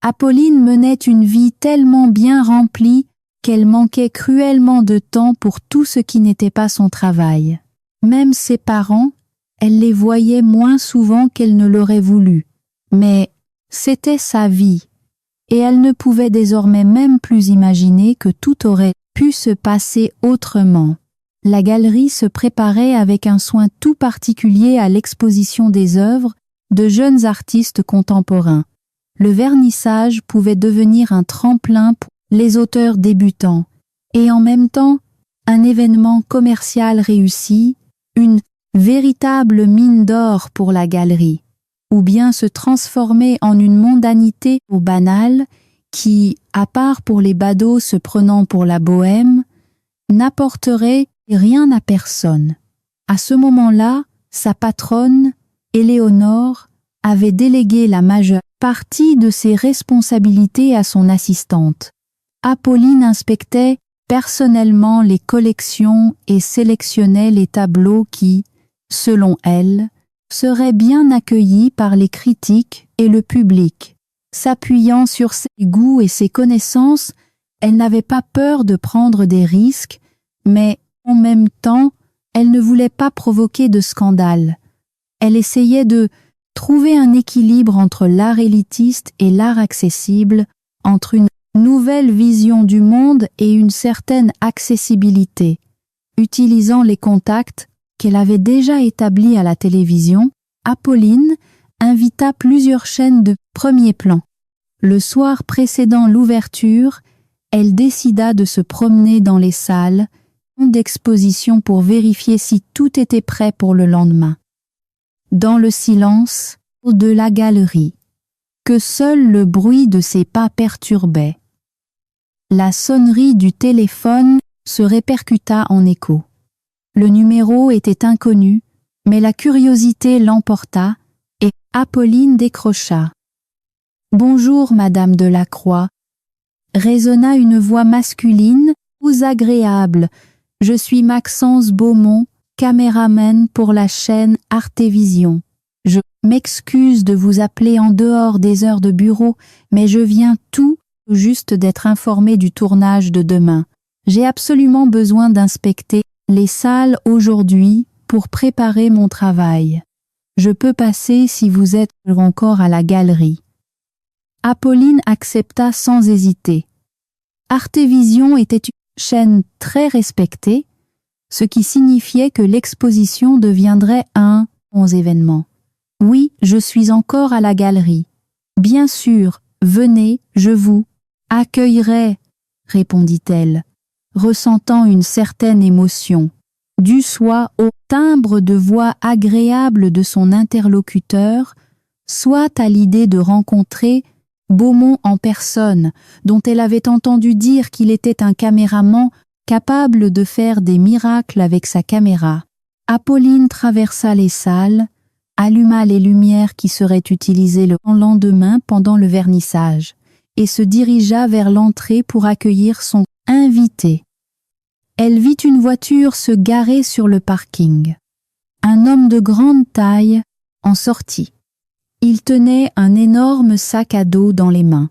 Apolline menait une vie tellement bien remplie qu'elle manquait cruellement de temps pour tout ce qui n'était pas son travail. Même ses parents, elle les voyait moins souvent qu'elle ne l'aurait voulu. Mais c'était sa vie, et elle ne pouvait désormais même plus imaginer que tout aurait pu se passer autrement. La galerie se préparait avec un soin tout particulier à l'exposition des œuvres de jeunes artistes contemporains. Le vernissage pouvait devenir un tremplin pour les auteurs débutants, et en même temps un événement commercial réussi, une véritable mine d'or pour la galerie, ou bien se transformer en une mondanité au banal qui, à part pour les badauds se prenant pour la bohème, n'apporterait rien à personne. À ce moment-là, sa patronne, Éléonore, avait délégué la majeure partie de ses responsabilités à son assistante. Apolline inspectait personnellement les collections et sélectionnait les tableaux qui, selon elle, seraient bien accueillis par les critiques et le public. S'appuyant sur ses goûts et ses connaissances, elle n'avait pas peur de prendre des risques, mais en même temps, elle ne voulait pas provoquer de scandale. Elle essayait de trouver un équilibre entre l'art élitiste et l'art accessible, entre une nouvelle vision du monde et une certaine accessibilité. Utilisant les contacts qu'elle avait déjà établis à la télévision, Apolline invita plusieurs chaînes de premier plan. Le soir précédant l'ouverture, elle décida de se promener dans les salles d'exposition pour vérifier si tout était prêt pour le lendemain. Dans le silence de la galerie, que seul le bruit de ses pas perturbait, la sonnerie du téléphone se répercuta en écho. Le numéro était inconnu, mais la curiosité l'emporta et Apolline décrocha. « Bonjour, Madame Delacroix », résonna une voix masculine, ou agréable. « Je suis Maxence Beaumont, caméraman pour la chaîne Artévision. Je m'excuse de vous appeler en dehors des heures de bureau, mais je viens tout juste d'être informé du tournage de demain. J'ai absolument besoin d'inspecter les salles aujourd'hui pour préparer mon travail. Je peux passer si vous êtes encore à la galerie. » Apolline accepta sans hésiter. Artévision était une chaîne très respectée, ce qui signifiait que l'exposition deviendrait un bon événement. « Oui, je suis encore à la galerie. Bien sûr, venez, je vous accueillerai, » répondit-elle, ressentant une certaine émotion, due soit au timbre de voix agréable de son interlocuteur, soit à l'idée de rencontrer Beaumont en personne, dont elle avait entendu dire qu'il était un caméraman capable de faire des miracles avec sa caméra. Apolline traversa les salles, alluma les lumières qui seraient utilisées le lendemain pendant le vernissage, et se dirigea vers l'entrée pour accueillir son invité. Elle vit une voiture se garer sur le parking. Un homme de grande taille en sortit. Il tenait un énorme sac à dos dans les mains.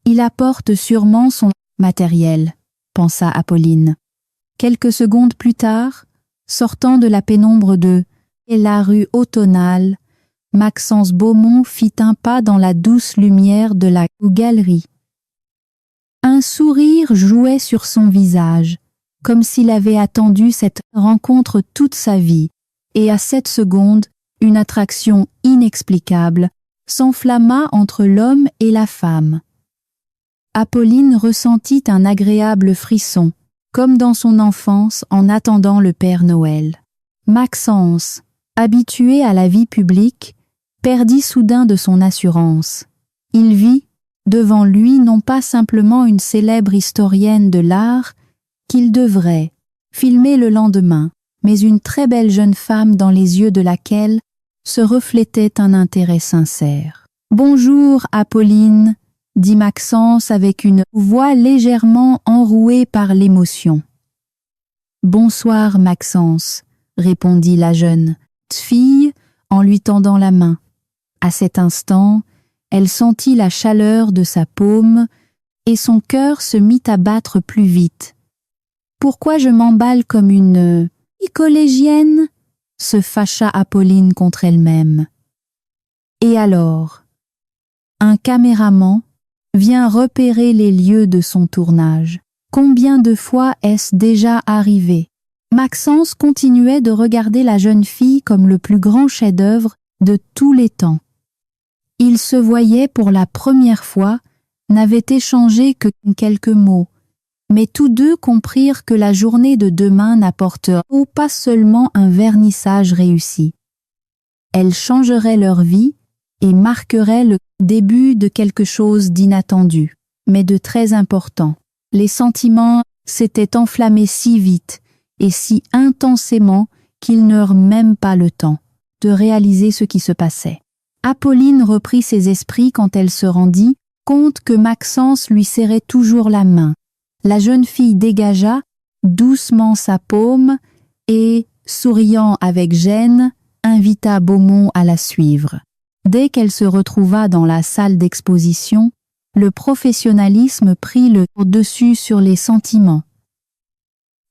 Il apporte sûrement son matériel, pensa Apolline. Quelques secondes plus tard, sortant de la pénombre de la rue automnale, Maxence Beaumont fit un pas dans la douce lumière de la galerie. Un sourire jouait sur son visage, comme s'il avait attendu cette rencontre toute sa vie, et à cette seconde, une attraction inexplicable s'enflamma entre l'homme et la femme. Apolline ressentit un agréable frisson, comme dans son enfance en attendant le Père Noël. Maxence, habitué à la vie publique, perdit soudain de son assurance. Il vit, devant lui, non pas simplement une célèbre historienne de l'art qu'il devrait filmer le lendemain, mais une très belle jeune femme dans les yeux de laquelle se reflétait un intérêt sincère. « Bonjour, Apolline », dit Maxence avec une voix légèrement enrouée par l'émotion. « Bonsoir, Maxence », répondit la jeune fille en lui tendant la main. À cet instant, elle sentit la chaleur de sa paume et son cœur se mit à battre plus vite. « Pourquoi je m'emballe comme une collégienne ?» se fâcha Apolline contre elle-même. Et alors, un caméraman vient repérer les lieux de son tournage. Combien de fois est-ce déjà arrivé? Maxence continuait de regarder la jeune fille comme le plus grand chef-d'œuvre de tous les temps. Ils se voyaient pour la première fois, n'avaient échangé que quelques mots, mais tous deux comprirent que la journée de demain n'apporterait pas seulement un vernissage réussi. Elle changerait leur vie et marquerait le début de quelque chose d'inattendu, mais de très important. Les sentiments s'étaient enflammés si vite et si intensément qu'ils n'eurent même pas le temps de réaliser ce qui se passait. Apolline reprit ses esprits quand elle se rendit compte que Maxence lui serrait toujours la main. La jeune fille dégagea doucement sa paume et, souriant avec gêne, invita Beaumont à la suivre. Dès qu'elle se retrouva dans la salle d'exposition, le professionnalisme prit le dessus sur les sentiments.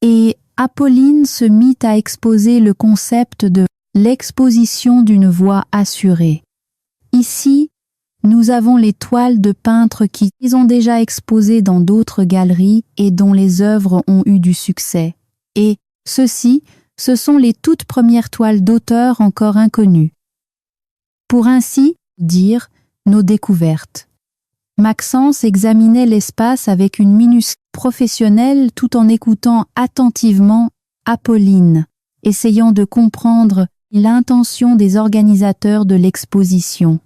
Et Apolline se mit à exposer le concept de l'exposition d'une voix assurée. Ici, nous avons les toiles de peintres qui ont déjà exposé dans d'autres galeries et dont les œuvres ont eu du succès. Et ceci, ce sont les toutes premières toiles d'auteurs encore inconnues. Pour ainsi dire, nos découvertes. Maxence examinait l'espace avec une minutieux professionnelle tout en écoutant attentivement Apolline, essayant de comprendre l'intention des organisateurs de l'exposition.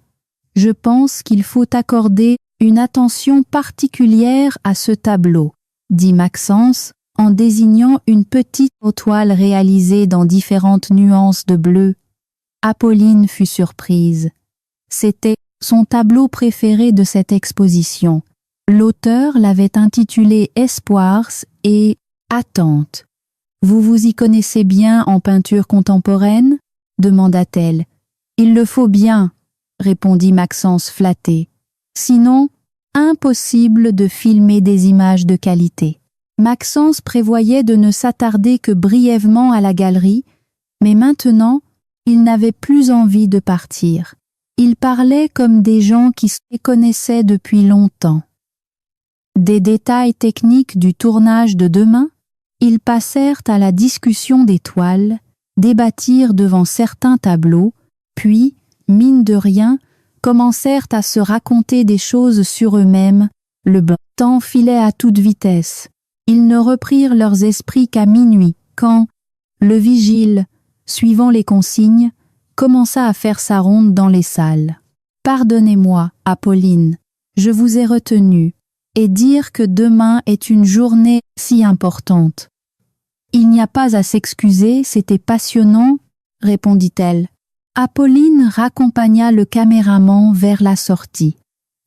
Je pense qu'il faut accorder une attention particulière à ce tableau, dit Maxence en désignant une petite toile réalisée dans différentes nuances de bleu. Apolline fut surprise. C'était son tableau préféré de cette exposition. L'auteur l'avait intitulé Espoirs et Attente. « Vous vous y connaissez bien en peinture contemporaine ?» demanda-t-elle. « Il le faut bien », répondit Maxence flatté. « Sinon, impossible de filmer des images de qualité. » Maxence prévoyait de ne s'attarder que brièvement à la galerie, mais maintenant, il n'avait plus envie de partir. Il parlait comme des gens qui se connaissaient depuis longtemps. Des détails techniques du tournage de demain, ils passèrent à la discussion des toiles, débattirent devant certains tableaux, puis, mine de rien, commencèrent à se raconter des choses sur eux-mêmes. Le temps filait à toute vitesse. Ils ne reprirent leurs esprits qu'à minuit, quand le vigile, suivant les consignes, commença à faire sa ronde dans les salles. Pardonnez-moi, Apolline, je vous ai retenu, et dire que demain est une journée si importante. Il n'y a pas à s'excuser, c'était passionnant, répondit-elle. Apolline raccompagna le caméraman vers la sortie.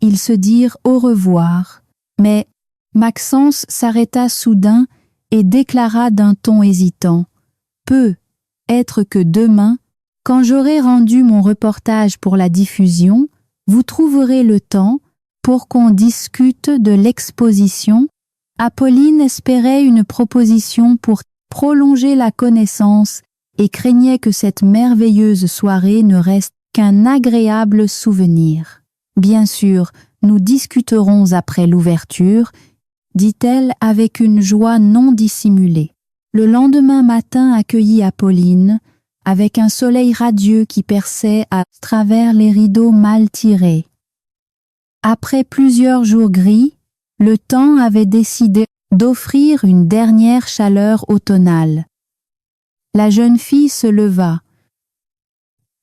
Ils se dirent au revoir, mais Maxence s'arrêta soudain et déclara d'un ton hésitant. Peut être que demain, quand j'aurai rendu mon reportage pour la diffusion, vous trouverez le temps pour qu'on discute de l'exposition. Apolline espérait une proposition pour prolonger la connaissance et craignait que cette merveilleuse soirée ne reste qu'un agréable souvenir. Bien sûr, nous discuterons après l'ouverture, dit-elle avec une joie non dissimulée. Le lendemain matin accueillit Apolline, avec un soleil radieux qui perçait à travers les rideaux mal tirés. Après plusieurs jours gris, le temps avait décidé d'offrir une dernière chaleur automnale. La jeune fille se leva,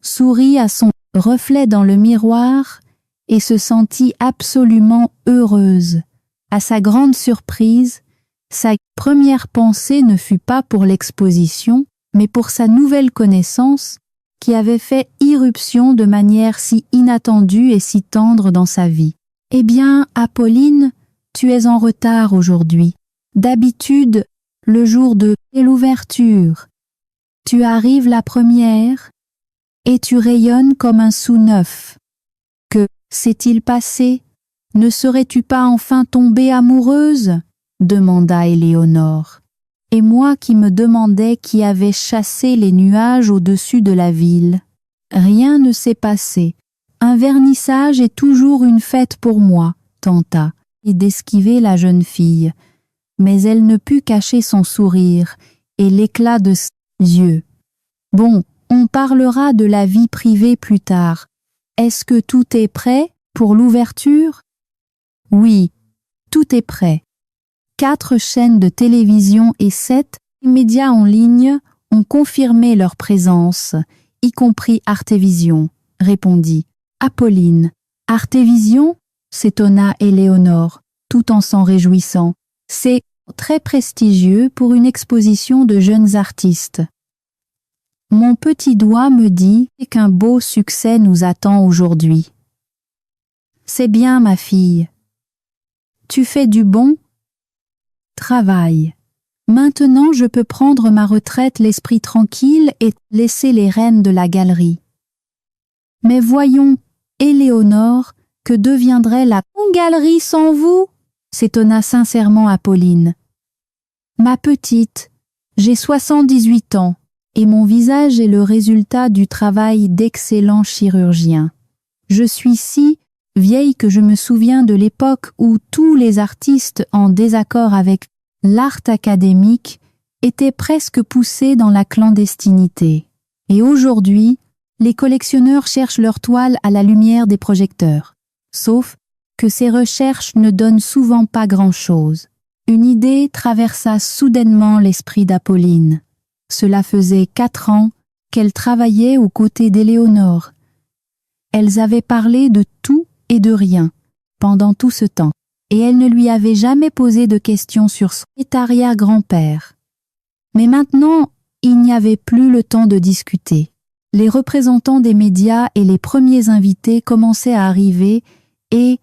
sourit à son reflet dans le miroir et se sentit absolument heureuse. À sa grande surprise, sa première pensée ne fut pas pour l'exposition, mais pour sa nouvelle connaissance qui avait fait irruption de manière si inattendue et si tendre dans sa vie. « Eh bien, Apolline, tu es en retard aujourd'hui. D'habitude, le jour de l'ouverture, tu arrives la première et tu rayonnes comme un sou neuf. Que s'est-il passé? Ne serais-tu pas enfin tombée amoureuse? Demanda Éléonore. Et moi qui me demandais qui avait chassé les nuages au-dessus de la ville. Rien ne s'est passé. Un vernissage est toujours une fête pour moi, tenta d'esquiver la jeune fille. Mais elle ne put cacher son sourire et l'éclat de ses yeux. Bon, on parlera de la vie privée plus tard. Est-ce que tout est prêt pour l'ouverture? Oui, tout est prêt. 4 chaînes de télévision et 7 médias en ligne ont confirmé leur présence, y compris Artévision, répondit Apolline. Artévision? S'étonna Éléonore, tout en s'en réjouissant. C'est très prestigieux pour une exposition de jeunes artistes. Mon petit doigt me dit qu'un beau succès nous attend aujourd'hui. C'est bien, ma fille. Tu fais du bon travail. Maintenant, je peux prendre ma retraite l'esprit tranquille et laisser les rênes de la galerie. Mais voyons, Éléonore, que deviendrait la galerie sans vous? S'étonna sincèrement Apolline. Ma petite, j'ai 78 ans et mon visage est le résultat du travail d'excellents chirurgiens. Je suis si vieille que je me souviens de l'époque où tous les artistes en désaccord avec l'art académique étaient presque poussés dans la clandestinité. Et aujourd'hui, les collectionneurs cherchent leurs toiles à la lumière des projecteurs. Sauf que ces recherches ne donnent souvent pas grand-chose. Une idée traversa soudainement l'esprit d'Apolline. Cela faisait 4 ans qu'elle travaillait aux côtés d'Éléonore. Elles avaient parlé de tout et de rien pendant tout ce temps, et elle ne lui avait jamais posé de questions sur son arrière-grand-père. Mais maintenant, il n'y avait plus le temps de discuter. Les représentants des médias et les premiers invités commençaient à arriver et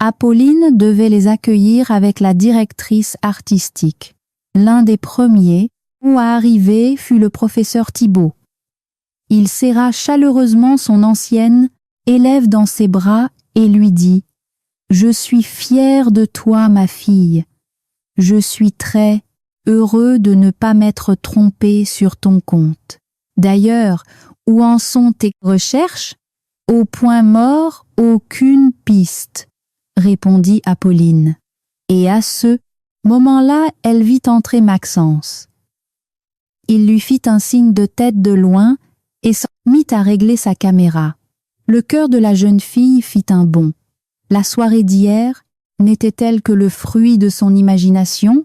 Apolline devait les accueillir avec la directrice artistique. L'un des premiers à arriver fut le professeur Thibault. Il serra chaleureusement son ancienne élève dans ses bras et lui dit « Je suis fier de toi, ma fille. Je suis très heureux de ne pas m'être trompé sur ton compte. D'ailleurs, où en sont tes recherches? Au point mort, aucune piste, répondit Apolline. Et à ce moment-là, elle vit entrer Maxence. Il lui fit un signe de tête de loin et s'en mit à régler sa caméra. Le cœur de la jeune fille fit un bond. La soirée d'hier n'était-elle que le fruit de son imagination?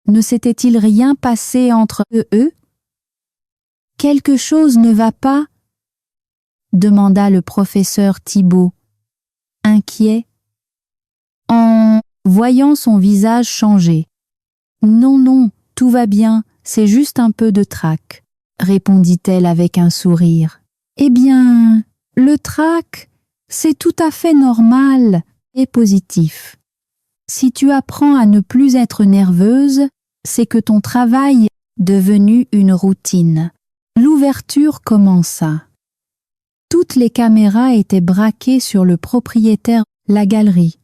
Ne s'était-il rien passé entre eux? Quelque chose ne va pas, demanda le professeur Thibault, inquiet, en voyant son visage changer. Non, non, tout va bien, c'est juste un peu de trac, répondit-elle avec un sourire. Eh bien, le trac, c'est tout à fait normal et positif. Si tu apprends à ne plus être nerveuse, c'est que ton travail est devenu une routine. L'ouverture commença. Toutes les caméras étaient braquées sur le propriétaire de la galerie.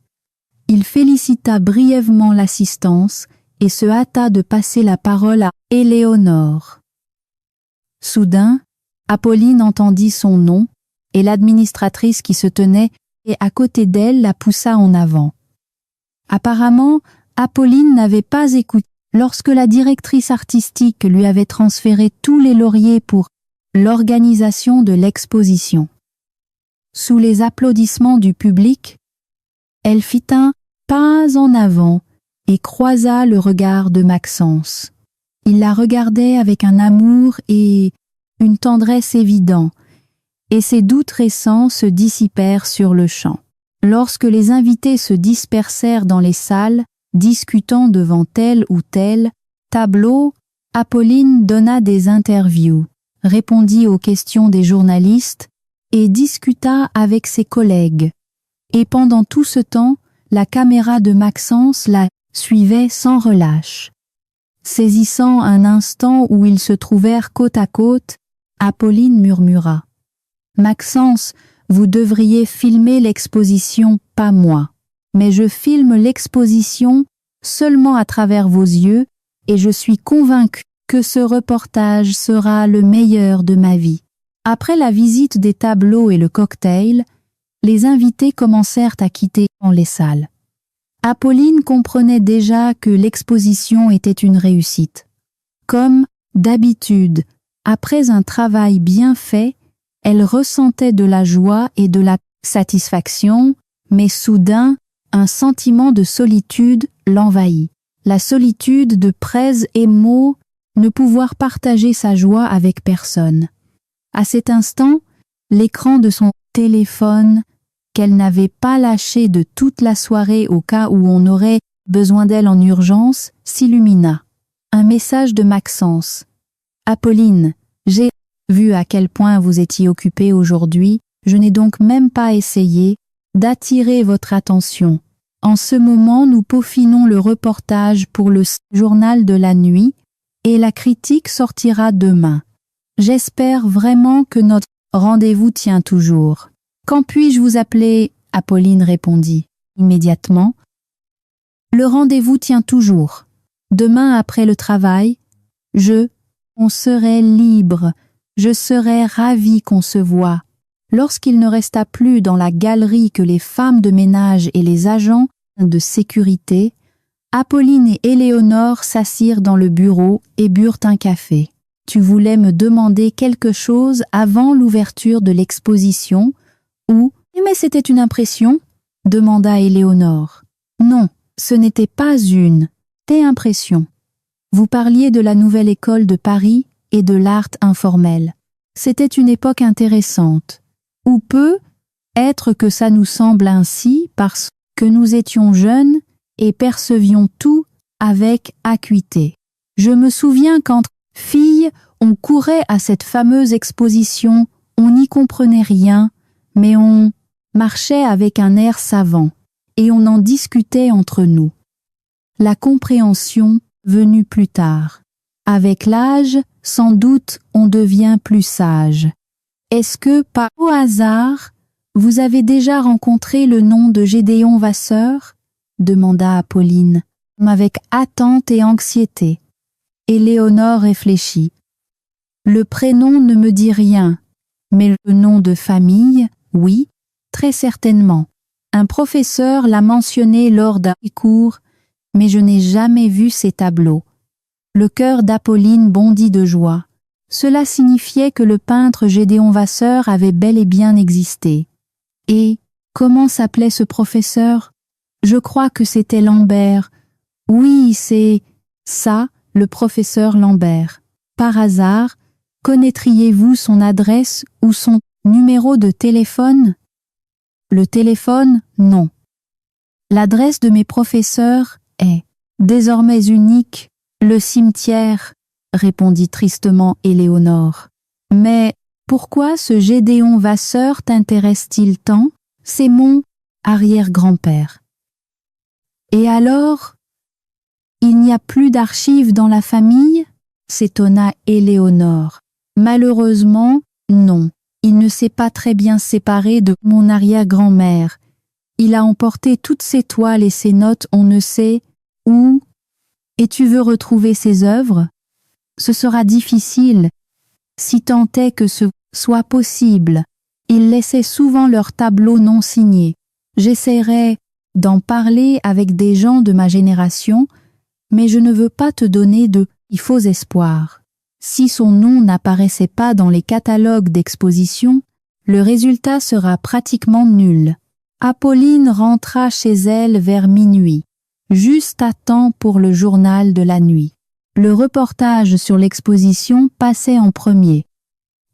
Il félicita brièvement l'assistance et se hâta de passer la parole à Éléonore. Soudain, Apolline entendit son nom et l'administratrice qui se tenait à côté d'elle la poussa en avant. Apparemment, Apolline n'avait pas écouté lorsque la directrice artistique lui avait transféré tous les lauriers pour l'organisation de l'exposition. Sous les applaudissements du public, elle fit un pas en avant et croisa le regard de Maxence. Il la regardait avec un amour et une tendresse évidents, et ses doutes récents se dissipèrent sur le champ. Lorsque les invités se dispersèrent dans les salles, discutant devant tel ou tel tableau, Apolline donna des interviews, répondit aux questions des journalistes et discuta avec ses collègues. Et pendant tout ce temps, la caméra de Maxence la suivait sans relâche. Saisissant un instant où ils se trouvèrent côte à côte, Apolline murmura « Maxence, vous devriez filmer l'exposition, pas moi. Mais je filme l'exposition seulement à travers vos yeux et je suis convaincue que ce reportage sera le meilleur de ma vie. » Après la visite des tableaux et le cocktail, les invités commencèrent à quitter les salles. Apolline comprenait déjà que l'exposition était une réussite. Comme d'habitude, après un travail bien fait, elle ressentait de la joie et de la satisfaction, mais soudain, un sentiment de solitude l'envahit. La solitude de Prez et Maud, ne pouvoir partager sa joie avec personne. À cet instant, l'écran de son téléphone, qu'elle n'avait pas lâché de toute la soirée au cas où on aurait besoin d'elle en urgence, s'illumina. Un message de Maxence. « Apolline, j'ai vu à quel point vous étiez occupée aujourd'hui, je n'ai donc même pas essayé d'attirer votre attention. En ce moment, nous peaufinons le reportage pour le journal de la nuit et la critique sortira demain. J'espère vraiment que notre rendez-vous tient toujours. Quand puis-je vous appeler ?» Apolline répondit immédiatement. « Le rendez-vous tient toujours. Demain après le travail, on serait libre. Je serais ravie qu'on se voie. » Lorsqu'il ne resta plus dans la galerie que les femmes de ménage et les agents de sécurité, Apolline et Éléonore s'assirent dans le bureau et burent un café. « Tu voulais me demander quelque chose avant l'ouverture de l'exposition ou... »« Mais c'était une impression ?» demanda Éléonore. « Non, ce n'était pas une impression. Vous parliez de la nouvelle école de Paris et de l'art informel. C'était une époque intéressante. Ou peut être que ça nous semble ainsi parce que nous étions jeunes et percevions tout avec acuité. Je me souviens qu'entre filles, on courait à cette fameuse exposition, on n'y comprenait rien, mais on marchait avec un air savant, et on en discutait entre nous. La compréhension venue plus tard. Avec l'âge, sans doute, on devient plus sage. Est-ce que, par au hasard, vous avez déjà rencontré le nom de Gédéon Vasseur ? Demanda Apolline, avec attente et anxiété. Éléonore réfléchit. Le prénom ne me dit rien, mais le nom de famille, oui, très certainement. Un professeur l'a mentionné lors d'un cours, mais je n'ai jamais vu ses tableaux. Le cœur d'Apolline bondit de joie. Cela signifiait que le peintre Gédéon Vasseur avait bel et bien existé. Et comment s'appelait ce professeur ? Je crois que c'était Lambert. Oui, c'est ça, le professeur Lambert. Par hasard, connaîtriez-vous son adresse ou son Numéro de téléphone? Le téléphone, non. L'adresse de mes professeurs est désormais unique, le cimetière, répondit tristement Éléonore. Mais pourquoi ce Gédéon Vasseur t'intéresse-t-il tant? C'est mon arrière-grand-père. Et alors? Il n'y a plus d'archives dans la famille? S'étonna Éléonore. Malheureusement, non. Il ne s'est pas très bien séparé de mon arrière-grand-mère. Il a emporté toutes ses toiles et ses notes on ne sait où. Et tu veux retrouver ses œuvres? Ce sera difficile, si tant est que ce soit possible. Ils laissaient souvent leurs tableaux non signés. J'essaierai d'en parler avec des gens de ma génération, mais je ne veux pas te donner de faux espoirs. Si son nom n'apparaissait pas dans les catalogues d'exposition, le résultat sera pratiquement nul. Apolline rentra chez elle vers minuit, juste à temps pour le journal de la nuit. Le reportage sur l'exposition passait en premier.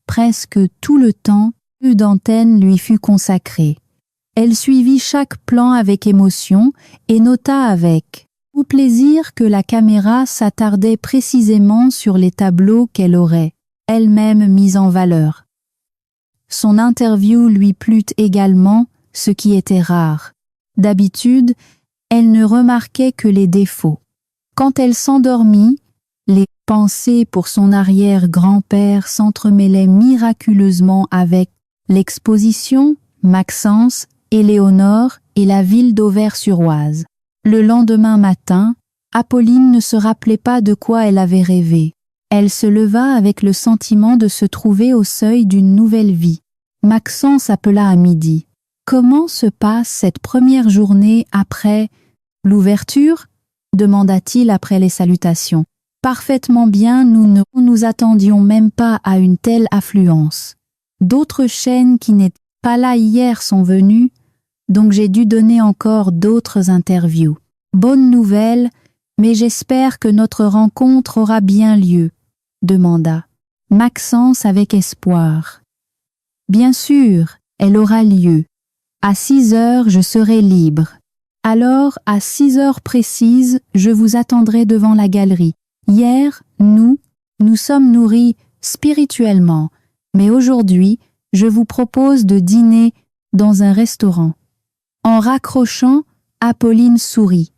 Presque tout le temps, plus d'antenne lui fut consacrée. Elle suivit chaque plan avec émotion et nota avec plaisir que la caméra s'attardait précisément sur les tableaux qu'elle aurait elle-même mis en valeur. Son interview lui plut également, ce qui était rare. D'habitude, elle ne remarquait que les défauts. Quand elle s'endormit, les pensées pour son arrière-grand-père s'entremêlaient miraculeusement avec l'exposition, Maxence, Éléonore et la ville d'Auvers-sur-Oise. Le lendemain matin, Apolline ne se rappelait pas de quoi elle avait rêvé. Elle se leva avec le sentiment de se trouver au seuil d'une nouvelle vie. Maxence appela à midi. Comment se passe cette première journée après l'ouverture? Demanda-t-il après les salutations. Parfaitement bien, nous ne nous attendions même pas à une telle affluence. D'autres chaînes qui n'étaient pas là hier sont venues, donc j'ai dû donner encore d'autres interviews. Bonne nouvelle, mais j'espère que notre rencontre aura bien lieu, demanda Maxence avec espoir. Bien sûr, elle aura lieu. À 6 heures, je serai libre. Alors, à 6 heures précises, je vous attendrai devant la galerie. Hier, nous sommes nourris spirituellement, mais aujourd'hui, je vous propose de dîner dans un restaurant. En raccrochant, Apolline sourit.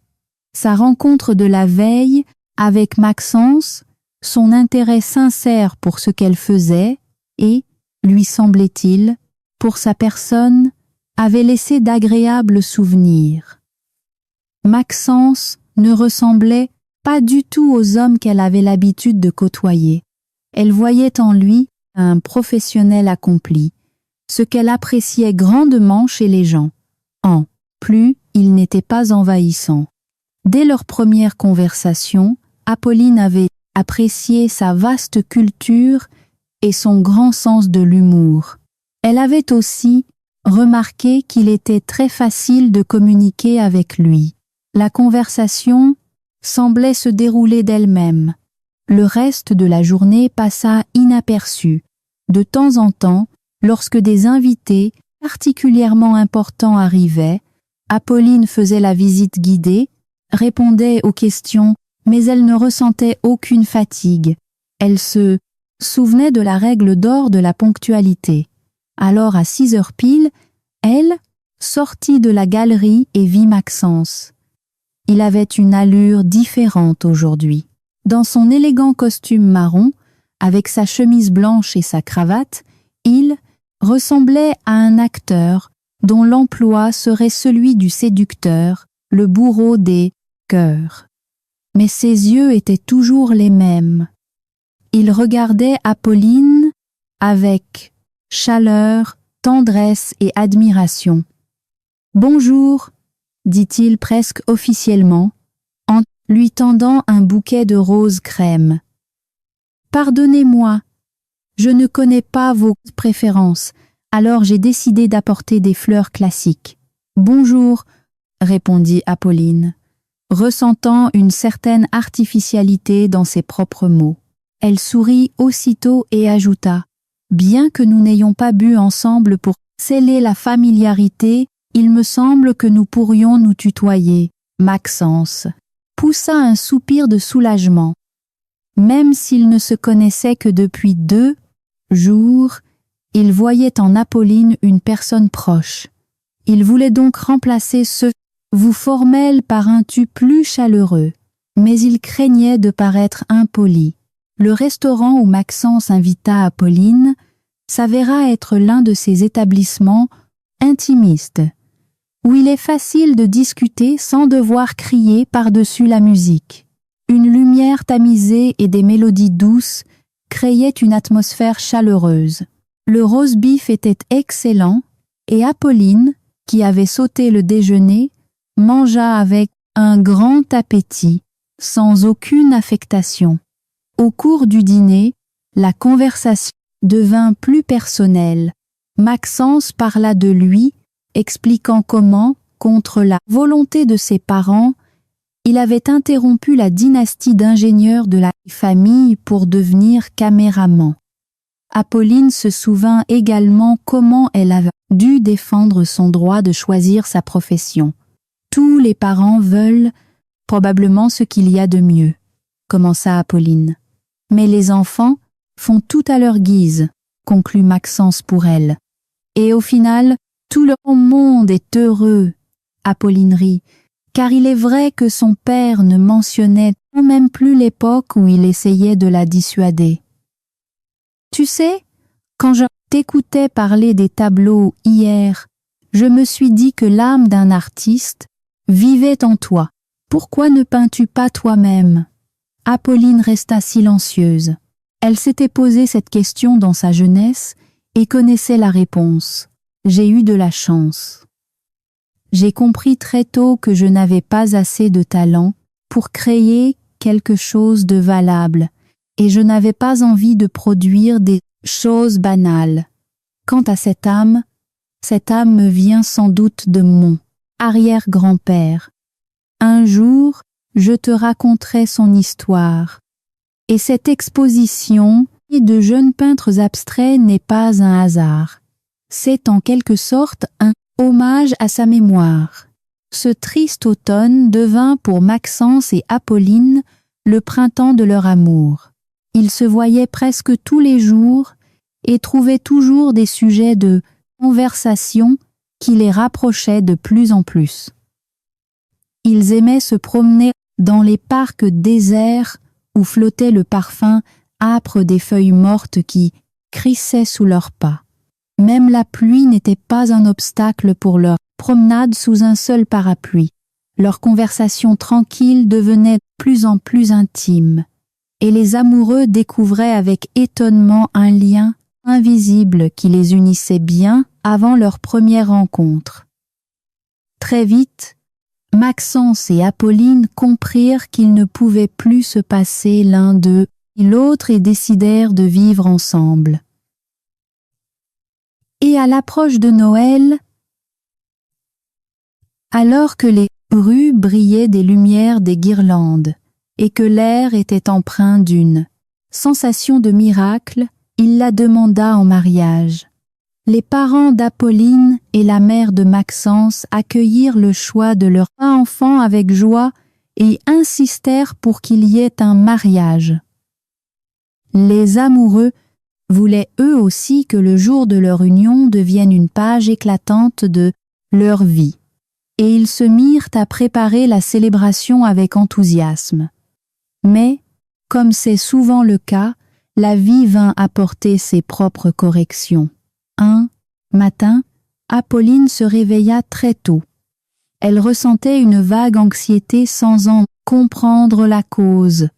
Sa rencontre de la veille avec Maxence, son intérêt sincère pour ce qu'elle faisait et, lui semblait-il, pour sa personne, avait laissé d'agréables souvenirs. Maxence ne ressemblait pas du tout aux hommes qu'elle avait l'habitude de côtoyer. Elle voyait en lui un professionnel accompli, ce qu'elle appréciait grandement chez les gens. En plus, il n'était pas envahissant. Dès leur première conversation, Apolline avait apprécié sa vaste culture et son grand sens de l'humour. Elle avait aussi remarqué qu'il était très facile de communiquer avec lui. La conversation semblait se dérouler d'elle-même. Le reste de la journée passa inaperçu. De temps en temps, lorsque des invités particulièrement importants arrivaient, Apolline faisait la visite guidée, répondait aux questions, mais elle ne ressentait aucune fatigue. Elle se souvenait de la règle d'or de la ponctualité. Alors à 6 heures pile, elle sortit de la galerie et vit Maxence. Il avait une allure différente aujourd'hui. Dans son élégant costume marron, avec sa chemise blanche et sa cravate, il ressemblait à un acteur dont l'emploi serait celui du séducteur, le bourreau des cœurs. Mais ses yeux étaient toujours les mêmes. Il regardait Apolline avec chaleur, tendresse et admiration. « Bonjour », dit-il presque officiellement, en lui tendant un bouquet de roses crème. « Pardonnez-moi, je ne connais pas vos préférences, alors j'ai décidé d'apporter des fleurs classiques. »« Bonjour », répondit Apolline, ressentant une certaine artificialité dans ses propres mots. Elle sourit aussitôt et ajouta Bien que nous n'ayons pas bu ensemble pour sceller la familiarité, il me semble que nous pourrions nous tutoyer. Maxence poussa un soupir de soulagement. Même s'il ne se connaissait que depuis 2 jours, il voyait en Apolline une personne proche. Il voulait donc remplacer ce « vous » formel par un « tu » plus chaleureux, mais il craignait de paraître impoli. Le restaurant où Maxence invita Apolline s'avéra être l'un de ces établissements intimistes, où il est facile de discuter sans devoir crier par-dessus la musique. Une lumière tamisée et des mélodies douces créaient une atmosphère chaleureuse. Le roast-beef était excellent et Apolline, qui avait sauté le déjeuner, mangea avec un grand appétit, sans aucune affectation. Au cours du dîner, la conversation devint plus personnelle. Maxence parla de lui, expliquant comment, contre la volonté de ses parents, il avait interrompu la dynastie d'ingénieurs de la famille pour devenir caméraman. Apolline se souvint également comment elle avait dû défendre son droit de choisir sa profession. Tous les parents veulent probablement ce qu'il y a de mieux, commença Apolline. Mais les enfants font tout à leur guise, conclut Maxence pour elle. Et au final, tout le monde est heureux, Apolline rit, car il est vrai que son père ne mentionnait même plus l'époque où il essayait de la dissuader. Tu sais, quand je t'écoutais parler des tableaux hier, je me suis dit que l'âme d'un artiste vivait en toi. Pourquoi ne peins-tu pas toi-même ? Apolline resta silencieuse. Elle s'était posé cette question dans sa jeunesse et connaissait la réponse. J'ai eu de la chance. J'ai compris très tôt que je n'avais pas assez de talent pour créer quelque chose de valable et je n'avais pas envie de produire des choses banales. Quant à cette âme me vient sans doute de mon arrière-grand-père. Un jour, je te raconterai son histoire. Et cette exposition de jeunes peintres abstraits n'est pas un hasard. C'est en quelque sorte un hommage à sa mémoire. Ce triste automne devint pour Maxence et Apolline le printemps de leur amour. Ils se voyaient presque tous les jours et trouvaient toujours des sujets de conversation qui les rapprochaient de plus en plus. Ils aimaient se promener dans les parcs déserts où flottait le parfum âpre des feuilles mortes qui crissaient sous leurs pas. Même la pluie n'était pas un obstacle pour leur promenade sous un seul parapluie. Leur conversation tranquille devenait de plus en plus intime, et les amoureux découvraient avec étonnement un lien invisible qui les unissait bien avant leur première rencontre. Très vite, Maxence et Apolline comprirent qu'ils ne pouvaient plus se passer l'un d'eux et l'autre et décidèrent de vivre ensemble. Et à l'approche de Noël, alors que les rues brillaient des lumières des guirlandes et que l'air était empreint d'une sensation de miracle, il la demanda en mariage. Les parents d'Apolline et la mère de Maxence accueillirent le choix de leur enfant avec joie et insistèrent pour qu'il y ait un mariage. Les amoureux voulaient eux aussi que le jour de leur union devienne une page éclatante de leur vie, et ils se mirent à préparer la célébration avec enthousiasme. Mais, comme c'est souvent le cas, la vie vint apporter ses propres corrections. Un matin, Apolline se réveilla très tôt. Elle ressentait une vague anxiété sans en comprendre la cause.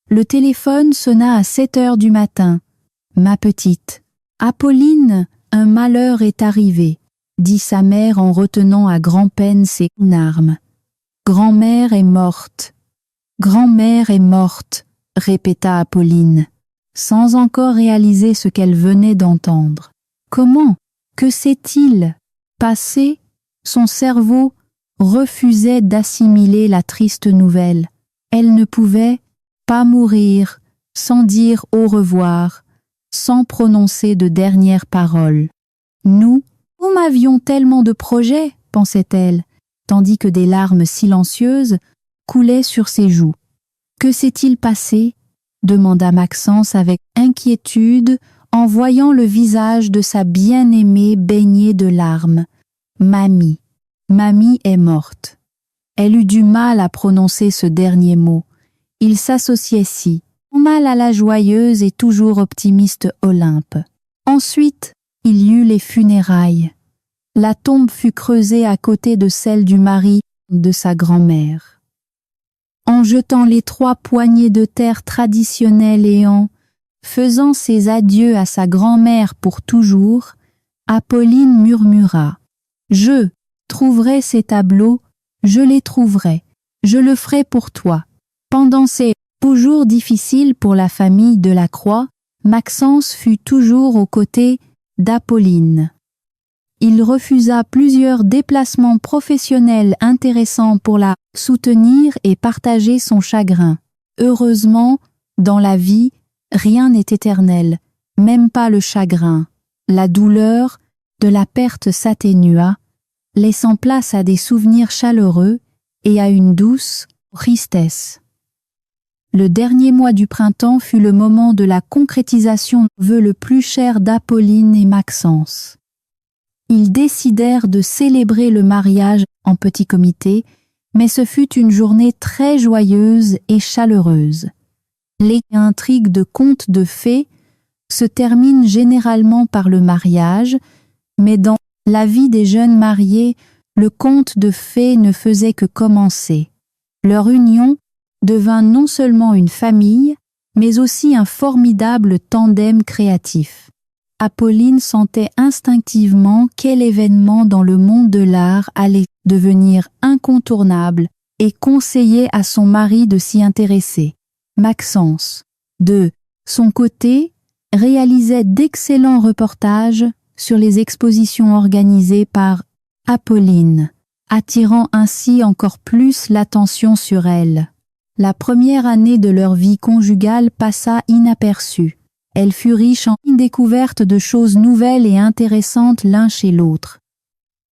Le téléphone sonna à 7 heures du matin. « Ma petite, Apolline, un malheur est arrivé, » dit sa mère en retenant à grand-peine ses larmes. « Grand-mère est morte. Grand-mère est morte, » répéta Apolline, sans encore réaliser ce qu'elle venait d'entendre. Comment ? Que s'est-il passé ? Son cerveau refusait d'assimiler la triste nouvelle. Elle ne pouvait pas mourir sans dire au revoir, sans prononcer de dernière parole. Nous avions tellement de projets, pensait-elle, tandis que des larmes silencieuses coulaient sur ses joues. Que s'est-il passé? Demanda Maxence avec inquiétude en voyant le visage de sa bien-aimée baigné de larmes. Mamie. Mamie est morte. Elle eut du mal à prononcer ce dernier mot. Il s'associait si mal à la joyeuse et toujours optimiste Olympe. Ensuite, il y eut les funérailles. La tombe fut creusée à côté de celle du mari de sa grand-mère. En jetant les 3 poignées de terre traditionnelles et en faisant ses adieux à sa grand-mère pour toujours, Apolline murmura « Je trouverai ces tableaux, je les trouverai, je le ferai pour toi. » Pendant ces jours difficiles pour la famille de la Croix, Maxence fut toujours aux côtés d'Apolline. Il refusa plusieurs déplacements professionnels intéressants pour la soutenir et partager son chagrin. Heureusement, dans la vie, rien n'est éternel, même pas le chagrin. La douleur de la perte s'atténua, laissant place à des souvenirs chaleureux et à une douce tristesse. Le dernier mois du printemps fut le moment de la concrétisation du vœu le plus cher d'Apolline et Maxence. Ils décidèrent de célébrer le mariage en petit comité, mais ce fut une journée très joyeuse et chaleureuse. Les intrigues de contes de fées se terminent généralement par le mariage, mais dans la vie des jeunes mariés, le conte de fées ne faisait que commencer. Leur union devint non seulement une famille, mais aussi un formidable tandem créatif. Apolline sentait instinctivement quel événement dans le monde de l'art allait devenir incontournable et conseillait à son mari de s'y intéresser. Maxence, de son côté, réalisait d'excellents reportages sur les expositions organisées par Apolline, attirant ainsi encore plus l'attention sur elle. La première année de leur vie conjugale passa inaperçue. Elle fut riche en découvertes de choses nouvelles et intéressantes l'un chez l'autre.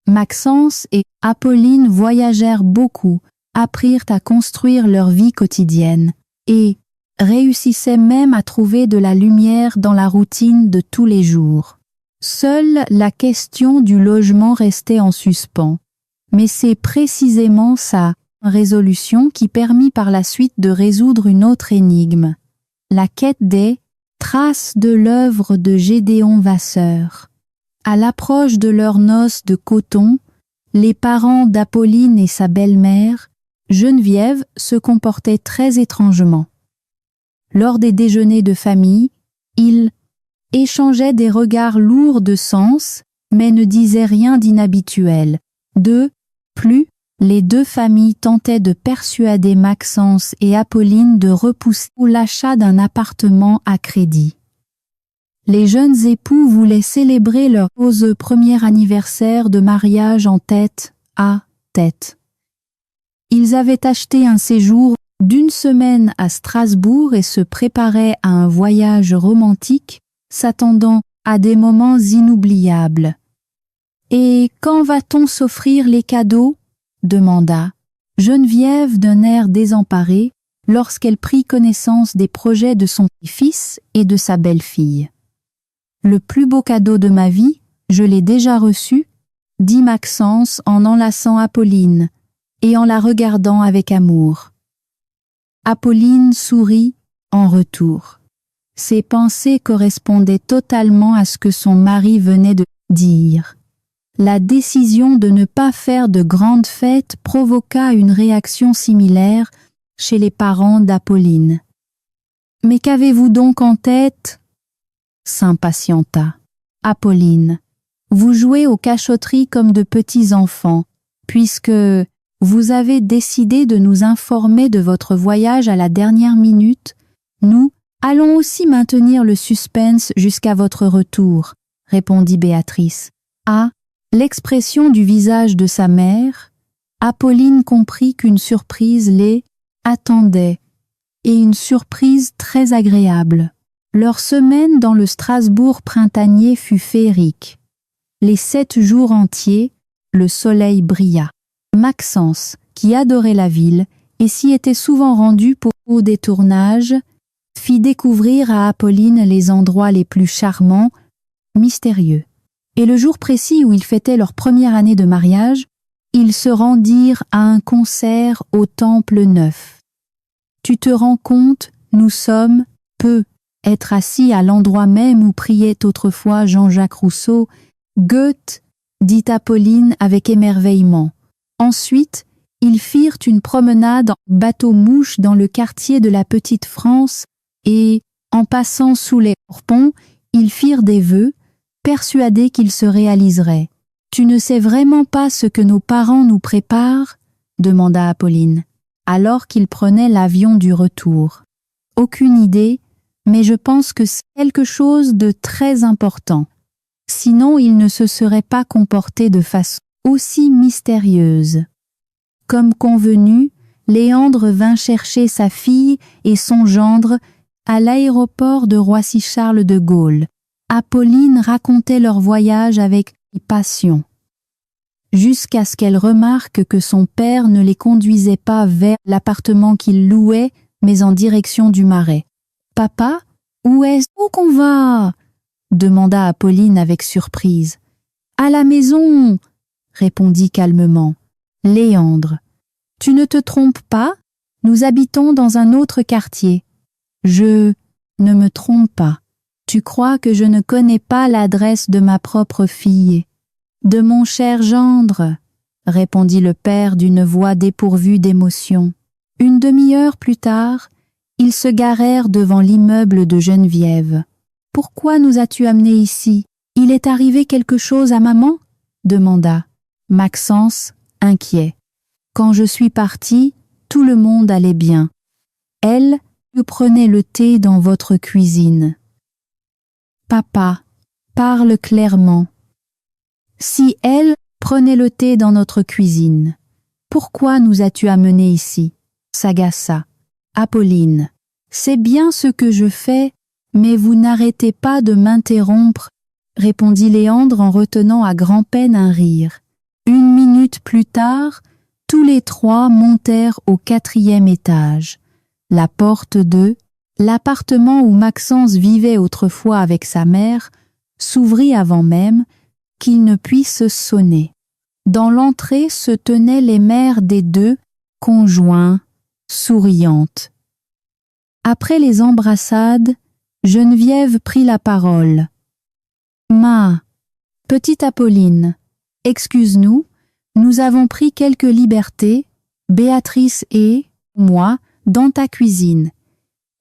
Maxence et Apolline voyagèrent beaucoup, apprirent à construire leur vie quotidienne et réussissaient même à trouver de la lumière dans la routine de tous les jours. Seule la question du logement restait en suspens, mais c'est précisément sa résolution qui permit par la suite de résoudre une autre énigme, la quête des traces de l'œuvre de Gédéon Vasseur. À l'approche de leurs noces de coton, les parents d'Apolline et sa belle-mère, Geneviève, se comportaient très étrangement. Lors des déjeuners de famille, ils échangeaient des regards lourds de sens, mais ne disaient rien d'inhabituel. De plus, les 2 familles tentaient de persuader Maxence et Apolline de repousser l'achat d'un appartement à crédit. Les jeunes époux voulaient célébrer leur premier anniversaire de mariage en tête à tête. Ils avaient acheté un séjour d'1 semaine à Strasbourg et se préparaient à un voyage romantique, s'attendant à des moments inoubliables. « Et quand va-t-on s'offrir les cadeaux ?» demanda Geneviève d'un air désemparé lorsqu'elle prit connaissance des projets de son fils et de sa belle-fille. « Le plus beau cadeau de ma vie, je l'ai déjà reçu, » dit Maxence en enlaçant Apolline et en la regardant avec amour. Apolline sourit en retour. Ses pensées correspondaient totalement à ce que son mari venait de dire. La décision de ne pas faire de grandes fêtes provoqua une réaction similaire chez les parents d'Apolline. « Mais qu'avez-vous donc en tête ?» s'impatienta Apolline. « Vous jouez aux cachotteries comme de petits enfants, puisque vous avez décidé de nous informer de votre voyage à la dernière minute. Nous allons aussi maintenir le suspense jusqu'à votre retour, » répondit Béatrice. À l'expression du visage de sa mère, Apolline comprit qu'une surprise les attendait, et une surprise très agréable. Leur semaine dans le Strasbourg printanier fut féerique. Les 7 jours entiers, le soleil brilla. Maxence, qui adorait la ville et s'y était souvent rendu pour des tournages, fit découvrir à Apolline les endroits les plus charmants, mystérieux. Et le jour précis où ils fêtaient leur première année de mariage, ils se rendirent à un concert au Temple Neuf. Tu te rends compte, nous sommes peu être assis à l'endroit même où priait autrefois Jean-Jacques Rousseau. Goethe, dit Apolline avec émerveillement. Ensuite, ils firent une promenade en bateau-mouche dans le quartier de la Petite France et, en passant sous les ponts, ils firent des vœux, persuadés qu'ils se réaliseraient. « Tu ne sais vraiment pas ce que nos parents nous préparent ?» demanda Apolline, alors qu'ils prenaient l'avion du retour. « Aucune idée, mais je pense que c'est quelque chose de très important. Sinon, ils ne se seraient pas comportés de façon aussi mystérieuse. » Comme convenu, Léandre vint chercher sa fille et son gendre à l'aéroport de Roissy-Charles de Gaulle. Apolline racontait leur voyage avec passion, jusqu'à ce qu'elle remarque que son père ne les conduisait pas vers l'appartement qu'il louait, mais en direction du Marais. « Papa, où est-ce qu'on va ?» demanda Apolline avec surprise. « À la maison !» répondit calmement Léandre. « Tu ne te trompes pas, nous habitons dans un autre quartier. »« Je ne me trompe pas. Tu crois que je ne connais pas l'adresse de ma propre fille. »« De mon cher gendre, » répondit le père d'une voix dépourvue d'émotion. Une demi-heure plus tard, ils se garèrent devant l'immeuble de Geneviève. « Pourquoi nous as-tu amenés ici? Il est arrivé quelque chose à maman ?» demanda Maxence, inquiet. « Quand je suis partie, tout le monde allait bien. Elle, vous prenez le thé dans votre cuisine. »« Papa, parle clairement. Si elle prenait le thé dans notre cuisine, pourquoi nous as-tu amenés ici ?» s'agaça. Apolline. « C'est bien ce que je fais, mais vous n'arrêtez pas de m'interrompre, » répondit Léandre en retenant à grand-peine un rire. Une minute plus tard, tous les trois montèrent au 4e étage. La porte de l'appartement où Maxence vivait autrefois avec sa mère s'ouvrit avant même qu'il ne puisse sonner. Dans l'entrée se tenaient les mères des 2 conjoints, souriantes. Après les embrassades, Geneviève prit la parole. « Ma, petite Apolline, excuse-nous, nous avons pris quelques libertés, Béatrice et moi, dans ta cuisine,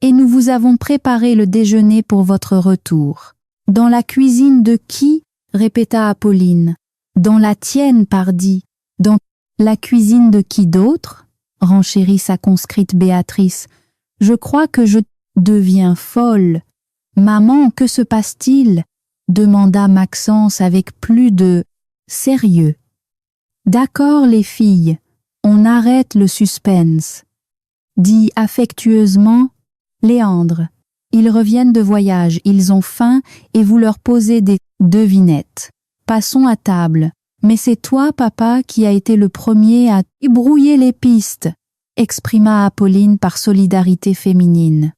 et nous vous avons préparé le déjeuner pour votre retour. »« Dans la cuisine de qui ?» répéta Apolline. « Dans la tienne, pardi. »« Dans la cuisine de qui d'autre ?» renchérit sa conscrite Béatrice. « Je crois que je deviens folle. »« Maman, que se passe-t-il ?» demanda Maxence avec plus de sérieux. « D'accord les filles, on arrête le suspense, » dit affectueusement Léandre. « Ils reviennent de voyage, ils ont faim et vous leur posez des devinettes. Passons à table. Mais c'est toi, papa, qui a été le premier à brouiller les pistes, » exprima Apolline par solidarité féminine.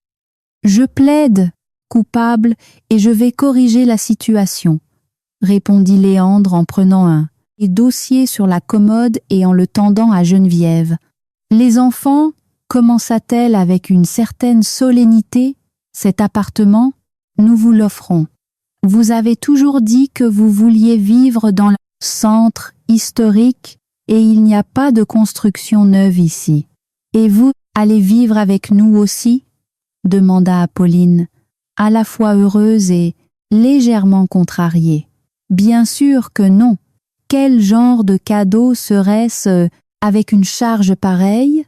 « Je plaide coupable et je vais corriger la situation, » répondit Léandre en prenant un dossier sur la commode et en le tendant à Geneviève. « Les enfants, commença-t-elle avec une certaine solennité, cet appartement, nous vous l'offrons. Vous avez toujours dit que vous vouliez vivre dans le centre historique et il n'y a pas de construction neuve ici. Et vous allez vivre avec nous aussi ?» demanda Apolline, à la fois heureuse et légèrement contrariée. « Bien sûr que non. Quel genre de cadeau serait-ce avec une charge pareille?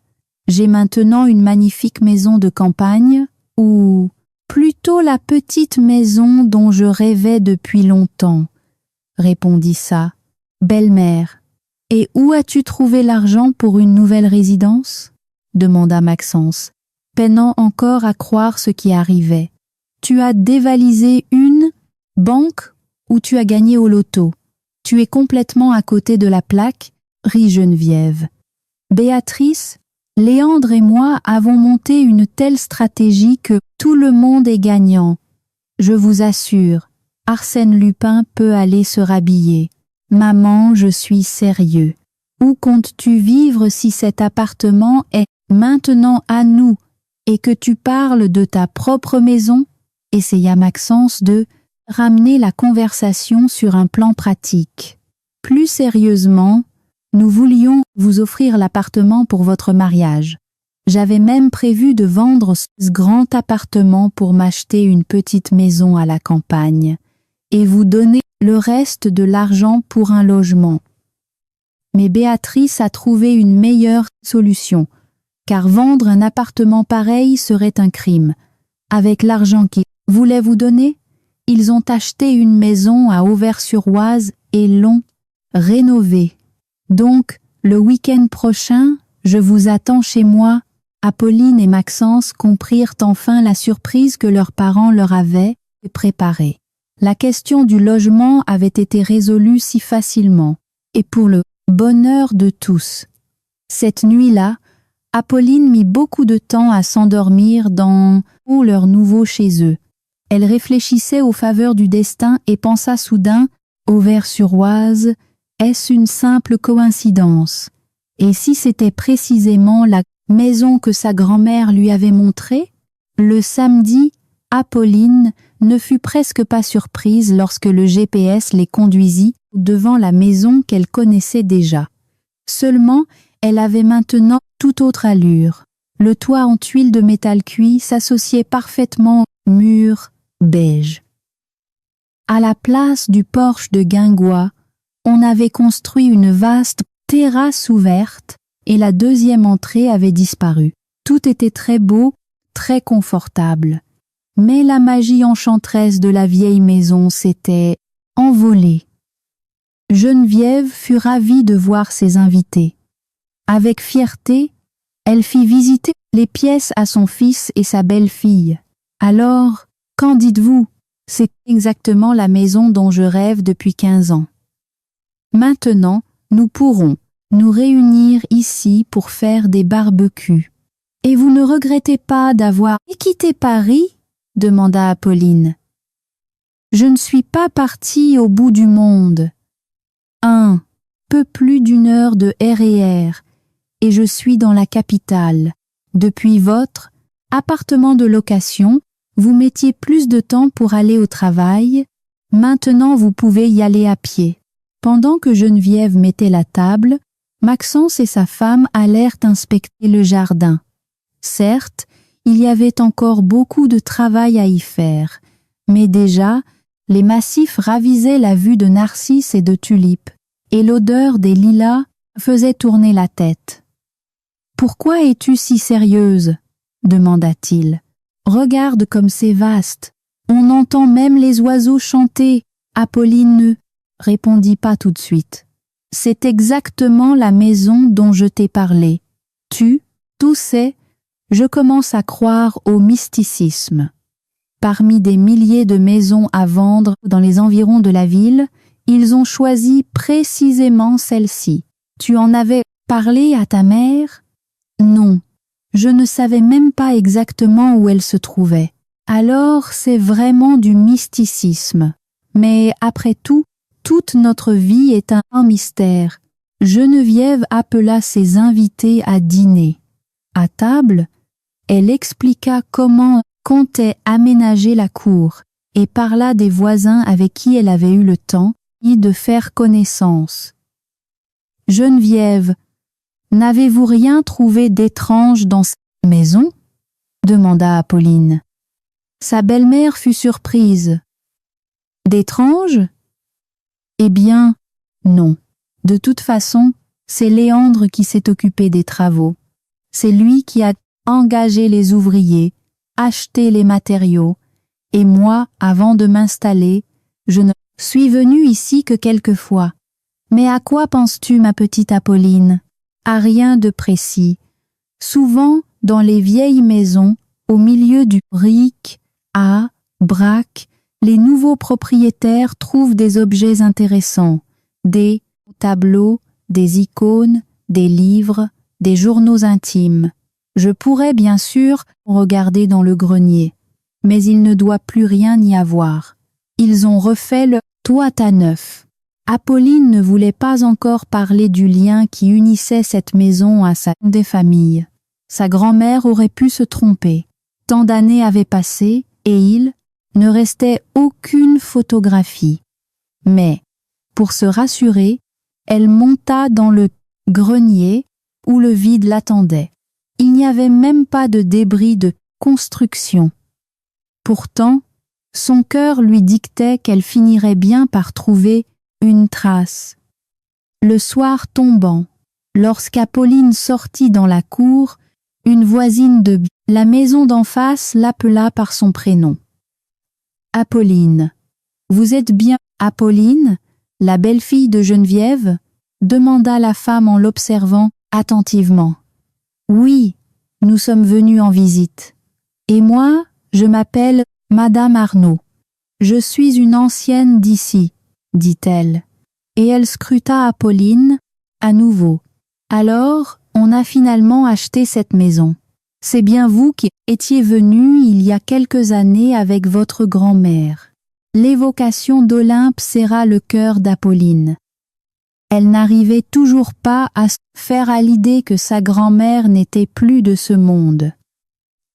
J'ai maintenant une magnifique maison de campagne, ou plutôt la petite maison dont je rêvais depuis longtemps, » répondit sa belle-mère. « Et où as-tu trouvé l'argent pour une nouvelle résidence ?» demanda Maxence, peinant encore à croire ce qui arrivait. « Tu as dévalisé une banque ou tu as gagné au loto. Tu es complètement à côté de la plaque, rit Geneviève. Béatrice, Léandre et moi avons monté une telle stratégie que tout le monde est gagnant. Je vous assure, Arsène Lupin peut aller se rhabiller. Maman, je suis sérieux. Où comptes-tu vivre si cet appartement est maintenant à nous et que tu parles de ta propre maison? Essaya Maxence de ramener la conversation sur un plan pratique. Plus sérieusement, nous voulions vous offrir l'appartement pour votre mariage. J'avais même prévu de vendre ce grand appartement pour m'acheter une petite maison à la campagne et vous donner le reste de l'argent pour un logement. Mais Béatrice a trouvé une meilleure solution, car vendre un appartement pareil serait un crime. Avec l'argent qu'ils voulaient vous donner, ils ont acheté une maison à Auvers-sur-Oise et l'ont rénovée. Donc, le week-end prochain, je vous attends chez moi. Apolline et Maxence comprirent enfin la surprise que leurs parents leur avaient préparée. La question du logement avait été résolue si facilement, et pour le bonheur de tous. Cette nuit-là, Apolline mit beaucoup de temps à s'endormir dans leur nouveau chez eux. Elle réfléchissait aux faveurs du destin et pensa soudain « Auvers-sur-Oise, est-ce une simple coïncidence? Et si c'était précisément la maison que sa grand-mère lui avait montrée? » Le samedi, Apolline ne fut presque pas surprise lorsque le GPS les conduisit devant la maison qu'elle connaissait déjà. Seulement, elle avait maintenant toute autre allure. Le toit en tuiles de métal cuit s'associait parfaitement au mur beige. À la place du porche de guingois, on avait construit une vaste terrasse ouverte et la deuxième entrée avait disparu. Tout était très beau, très confortable. Mais la magie enchanteresse de la vieille maison s'était envolée. Geneviève fut ravie de voir ses invités. Avec fierté, elle fit visiter les pièces à son fils et sa belle-fille. Alors, qu'en dites-vous? C'est exactement la maison dont je rêve depuis 15 ans. Maintenant, nous pourrons nous réunir ici pour faire des barbecues. Et vous ne regrettez pas d'avoir quitté Paris? Demanda Apolline. Je ne suis pas partie au bout du monde. Un peu plus d'1 heure de RER, et je suis dans la capitale. Depuis votre appartement de location, vous mettiez plus de temps pour aller au travail. Maintenant, vous pouvez y aller à pied. Pendant que Geneviève mettait la table, Maxence et sa femme allèrent inspecter le jardin. Certes, il y avait encore beaucoup de travail à y faire, mais déjà, les massifs ravisaient la vue de narcisses et de tulipes, et l'odeur des lilas faisait tourner la tête. « Pourquoi es-tu si sérieuse ?» demanda-t-il. « Regarde comme c'est vaste. On entend même les oiseaux chanter. » Apolline ne répondit pas tout de suite. « C'est exactement la maison dont je t'ai parlé. Tu toussais. Je commence à croire au mysticisme. Parmi des milliers de maisons à vendre dans les environs de la ville, ils ont choisi précisément celle-ci. Tu en avais parlé à ta mère? Non, je ne savais même pas exactement où elle se trouvait. Alors c'est vraiment du mysticisme. Mais après tout, toute notre vie est un mystère. Geneviève appela ses invités à dîner. À table, elle expliqua comment comptait aménager la cour et parla des voisins avec qui elle avait eu le temps de faire connaissance. « Geneviève, n'avez-vous rien trouvé d'étrange dans cette maison ?» demanda Apolline. Sa belle-mère fut surprise. « D'étrange ? Eh bien, non. De toute façon, c'est Léandre qui s'est occupé des travaux. C'est lui qui a engagé les ouvriers, acheté les matériaux, et moi, avant de m'installer, je ne suis venue ici que quelques fois. Mais à quoi penses-tu, ma petite Apolline? À rien de précis. Souvent, dans les vieilles maisons, au milieu du bric, à braque, les nouveaux propriétaires trouvent des objets intéressants, des tableaux, des icônes, des livres, des journaux intimes. Je pourrais bien sûr regarder dans le grenier, mais il ne doit plus rien y avoir. Ils ont refait le toit à neuf. Apolline ne voulait pas encore parler du lien qui unissait cette maison à sa des familles. Sa grand-mère aurait pu se tromper. Tant d'années avaient passé et il ne restait aucune photographie. Mais, pour se rassurer, elle monta dans le grenier où le vide l'attendait. Il n'y avait même pas de débris de construction. Pourtant, son cœur lui dictait qu'elle finirait bien par trouver une trace. Le soir tombant, lorsqu'Apolline sortit dans la cour, une voisine de la maison d'en face l'appela par son prénom. « Apolline, vous êtes bien Apolline, la belle-fille de Geneviève ?» demanda la femme en l'observant attentivement. « Oui, nous sommes venus en visite. Et moi, je m'appelle Madame Arnaud. Je suis une ancienne d'ici, dit-elle. Et elle scruta Apolline à nouveau. Alors, on a finalement acheté cette maison. C'est bien vous qui étiez venue il y a quelques années avec votre grand-mère. » L'évocation d'Olympe serra le cœur d'Apolline. Elle n'arrivait toujours pas à se faire à l'idée que sa grand-mère n'était plus de ce monde.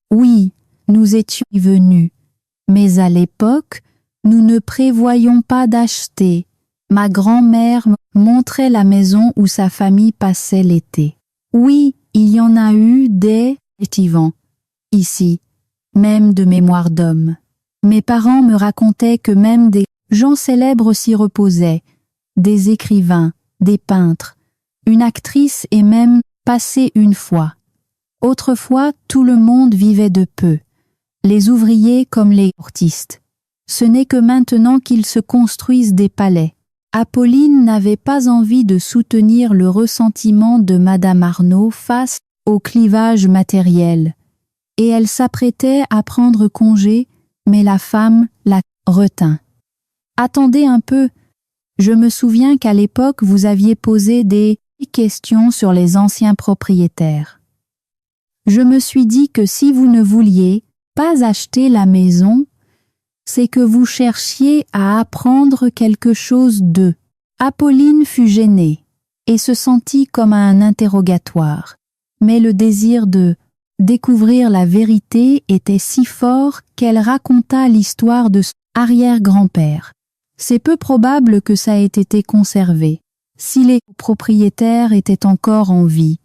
Oui, nous étions venus, mais à l'époque, nous ne prévoyions pas d'acheter. Ma grand-mère montrait la maison où sa famille passait l'été. Oui, il y en a eu des étivants, ici, même de mémoire d'homme. Mes parents me racontaient que même des gens célèbres s'y reposaient, des écrivains, des peintres, une actrice est même passée une fois. Autrefois, tout le monde vivait de peu, les ouvriers comme les artistes. Ce n'est que maintenant qu'ils se construisent des palais. Apolline n'avait pas envie de soutenir le ressentiment de Madame Arnaud face au clivage matériel, et elle s'apprêtait à prendre congé, mais la femme la retint. « Attendez un peu, je me souviens qu'à l'époque vous aviez posé des questions sur les anciens propriétaires. Je me suis dit que si vous ne vouliez pas acheter la maison, c'est que vous cherchiez à apprendre quelque chose d'eux. » Apolline fut gênée et se sentit comme à un interrogatoire, mais le désir de découvrir la vérité était si fort qu'elle raconta l'histoire de son arrière-grand-père. C'est peu probable que ça ait été conservé. Si les propriétaires étaient encore en vie,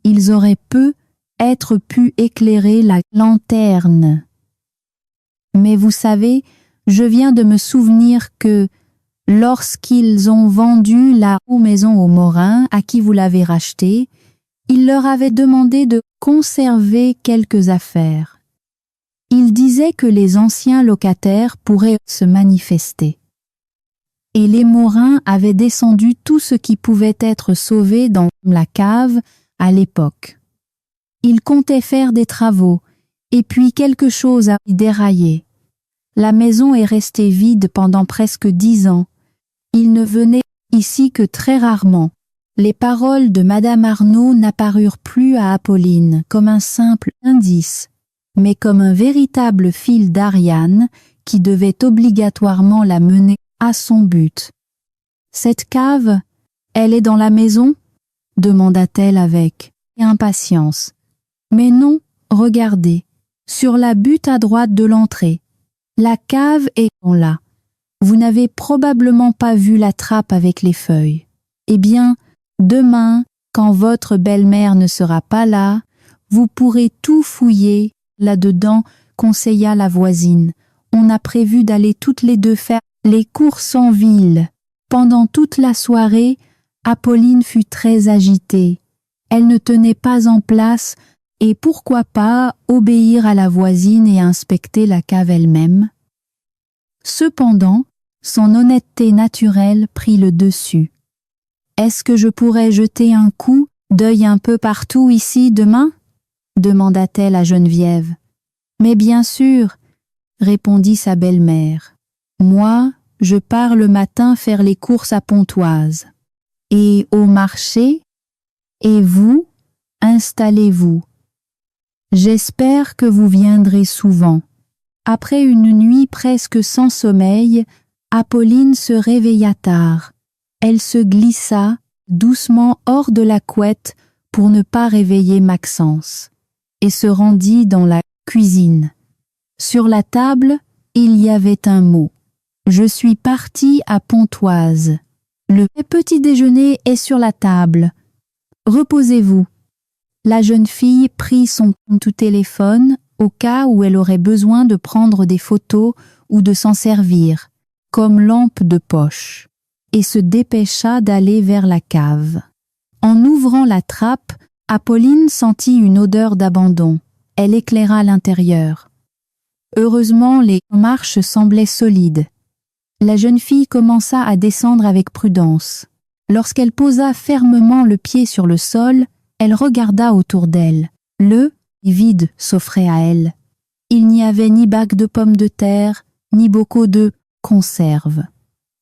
ils auraient peut-être pu éclairer la lanterne. Mais vous savez, je viens de me souvenir que, lorsqu'ils ont vendu la maison aux Morin, à qui vous l'avez rachetée, ils leur avaient demandé de conserver quelques affaires. Ils disaient que les anciens locataires pourraient se manifester. Et les Morin avaient descendu tout ce qui pouvait être sauvé dans la cave à l'époque. Ils comptaient faire des travaux, et puis quelque chose a déraillé. La maison est restée vide pendant presque 10 ans. Ils ne venaient ici que très rarement. Les paroles de Madame Arnaud n'apparurent plus à Apolline comme un simple indice, mais comme un véritable fil d'Ariane qui devait obligatoirement la mener à son but. « Cette cave, elle est dans la maison ?» demanda-t-elle avec impatience. « Mais non, regardez, sur la butte à droite de l'entrée. La cave est là. Vous n'avez probablement pas vu la trappe avec les feuilles. Eh bien, demain, quand votre belle-mère ne sera pas là, vous pourrez tout fouiller là-dedans, conseilla la voisine. On a prévu d'aller toutes les deux faire les courses en ville. » Pendant toute la soirée, Apolline fut très agitée. Elle ne tenait pas en place et pourquoi pas obéir à la voisine et inspecter la cave elle-même. Cependant, son honnêteté naturelle prit le dessus. « Est-ce que je pourrais jeter un coup d'œil un peu partout ici demain ?» demanda-t-elle à Geneviève. « Mais bien sûr, répondit sa belle-mère. Moi, je pars le matin faire les courses à Pontoise. Et au marché? Et vous, installez-vous. J'espère que vous viendrez souvent. Après une nuit presque sans sommeil, Apolline se réveilla tard. Elle se glissa doucement hors de la couette pour ne pas réveiller Maxence, et se rendit dans la cuisine. Sur la table, il y avait un mot. Je suis partie à Pontoise. Le petit déjeuner est sur la table. Reposez-vous. La jeune fille prit son téléphone au cas où elle aurait besoin de prendre des photos ou de s'en servir, comme lampe de poche, et se dépêcha d'aller vers la cave. En ouvrant la trappe, Apolline sentit une odeur d'abandon. Elle éclaira l'intérieur. Heureusement, les marches semblaient solides. La jeune fille commença à descendre avec prudence. Lorsqu'elle posa fermement le pied sur le sol, elle regarda autour d'elle. Le vide s'offrait à elle. Il n'y avait ni bac de pommes de terre, ni bocaux de conserve.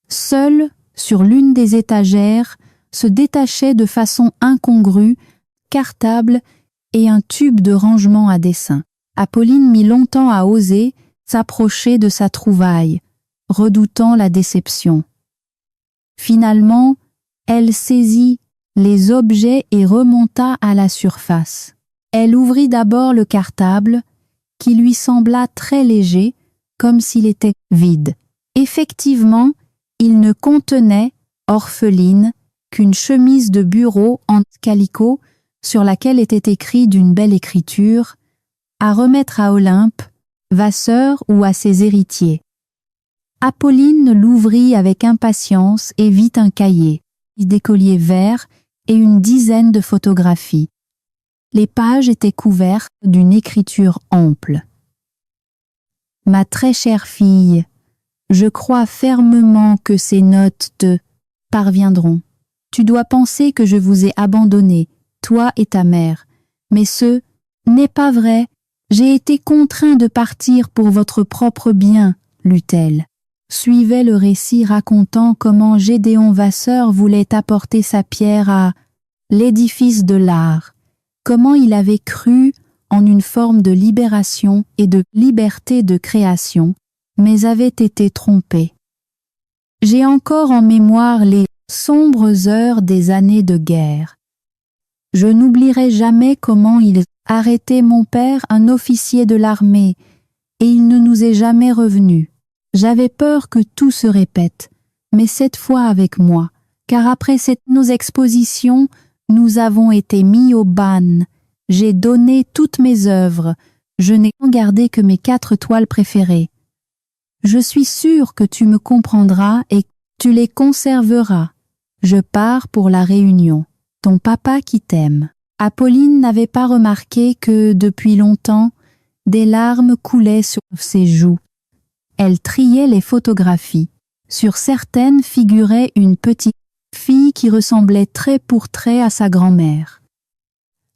Seule, sur l'une des étagères, se détachait de façon incongrue, cartable et un tube de rangement à dessin. Apolline mit longtemps à oser s'approcher de sa trouvaille, redoutant la déception. Finalement, elle saisit les objets et remonta à la surface. Elle ouvrit d'abord le cartable, qui lui sembla très léger, comme s'il était vide. Effectivement, il ne contenait, orpheline, qu'une chemise de bureau en calicot sur laquelle était écrit d'une belle écriture « À remettre à Olympe, Vasseur ou à ses héritiers ». Apolline l'ouvrit avec impatience et vit un cahier, des colliers verts et une dizaine de photographies. Les pages étaient couvertes d'une écriture ample. « Ma très chère fille, je crois fermement que ces notes te parviendront. Tu dois penser que je vous ai abandonné, toi et ta mère. Mais ce n'est pas vrai. J'ai été contraint de partir pour votre propre bien, lut-elle. Suivait le récit racontant comment Gédéon Vasseur voulait apporter sa pierre à l'édifice de l'art, comment il avait cru en une forme de libération et de liberté de création, mais avait été trompé. J'ai encore en mémoire les sombres heures des années de guerre. Je n'oublierai jamais comment il arrêtait mon père, un officier de l'armée, et il ne nous est jamais revenu. J'avais peur que tout se répète, mais cette fois avec moi, car après nos expositions, nous avons été mis au ban. J'ai donné toutes mes œuvres, je n'ai gardé que mes 4 toiles préférées. Je suis sûre que tu me comprendras et que tu les conserveras. Je pars pour la Réunion. Ton papa qui t'aime. Apolline n'avait pas remarqué que, depuis longtemps, des larmes coulaient sur ses joues. Elle triait les photographies. Sur certaines figurait une petite fille qui ressemblait trait pour trait à sa grand-mère.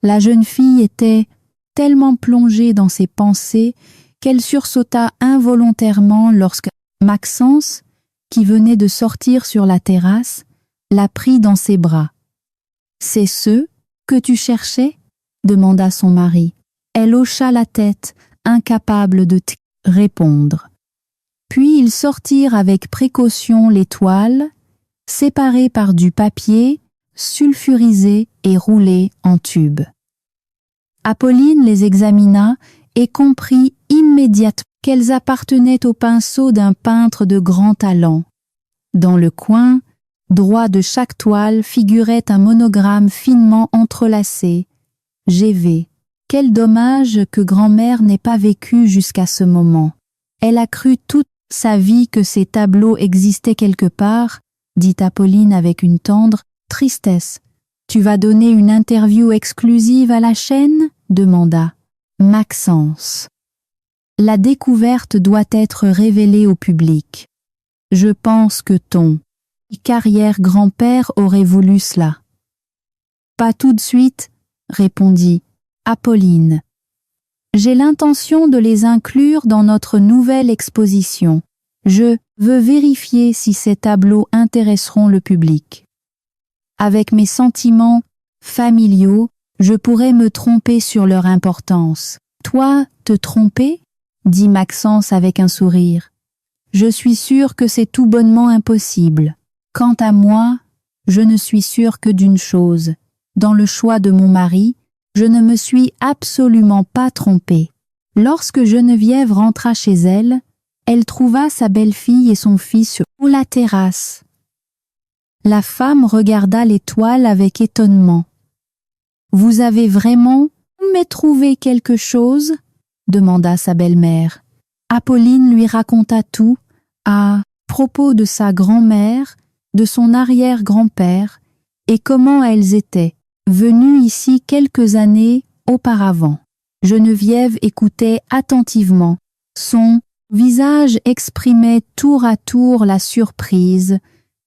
La jeune fille était tellement plongée dans ses pensées qu'elle sursauta involontairement lorsque Maxence, qui venait de sortir sur la terrasse, la prit dans ses bras. « C'est ceux que tu cherchais ?» demanda son mari. Elle hocha la tête, incapable de répondre. Puis ils sortirent avec précaution les toiles, séparées par du papier, sulfurisé et roulé en tube. Apolline les examina et comprit immédiatement qu'elles appartenaient au pinceau d'un peintre de grand talent. Dans le coin, droit de chaque toile, figurait un monogramme finement entrelacé. « GV. Quel dommage que grand-mère n'ait pas vécu jusqu'à ce moment. Elle a cru toute sa vie que ces tableaux existaient quelque part, » dit Apolline avec une tendre tristesse. « Tu vas donner une interview exclusive à la chaîne ?» demanda Maxence. « La découverte doit être révélée au public. Je pense que ton arrière-grand-père aurait voulu cela. »« Pas tout de suite, » répondit Apolline. « J'ai l'intention de les inclure dans notre nouvelle exposition. Je veux vérifier si ces tableaux intéresseront le public. Avec mes sentiments familiaux, je pourrais me tromper sur leur importance. Toi, te tromper? Dit Maxence avec un sourire. Je suis sûre que c'est tout bonnement impossible. Quant à moi, je ne suis sûre que d'une chose. Dans le choix de mon mari, je ne me suis absolument pas trompée. Lorsque Geneviève rentra chez elle, elle trouva sa belle-fille et son fils sur la terrasse. La femme regarda les toiles avec étonnement. « Vous avez vraiment trouvé quelque chose ?» demanda sa belle-mère. Apolline lui raconta tout à propos de sa grand-mère, de son arrière-grand-père et comment elles étaient venues ici quelques années auparavant. Geneviève écoutait attentivement. Son visage exprimait tour à tour la surprise,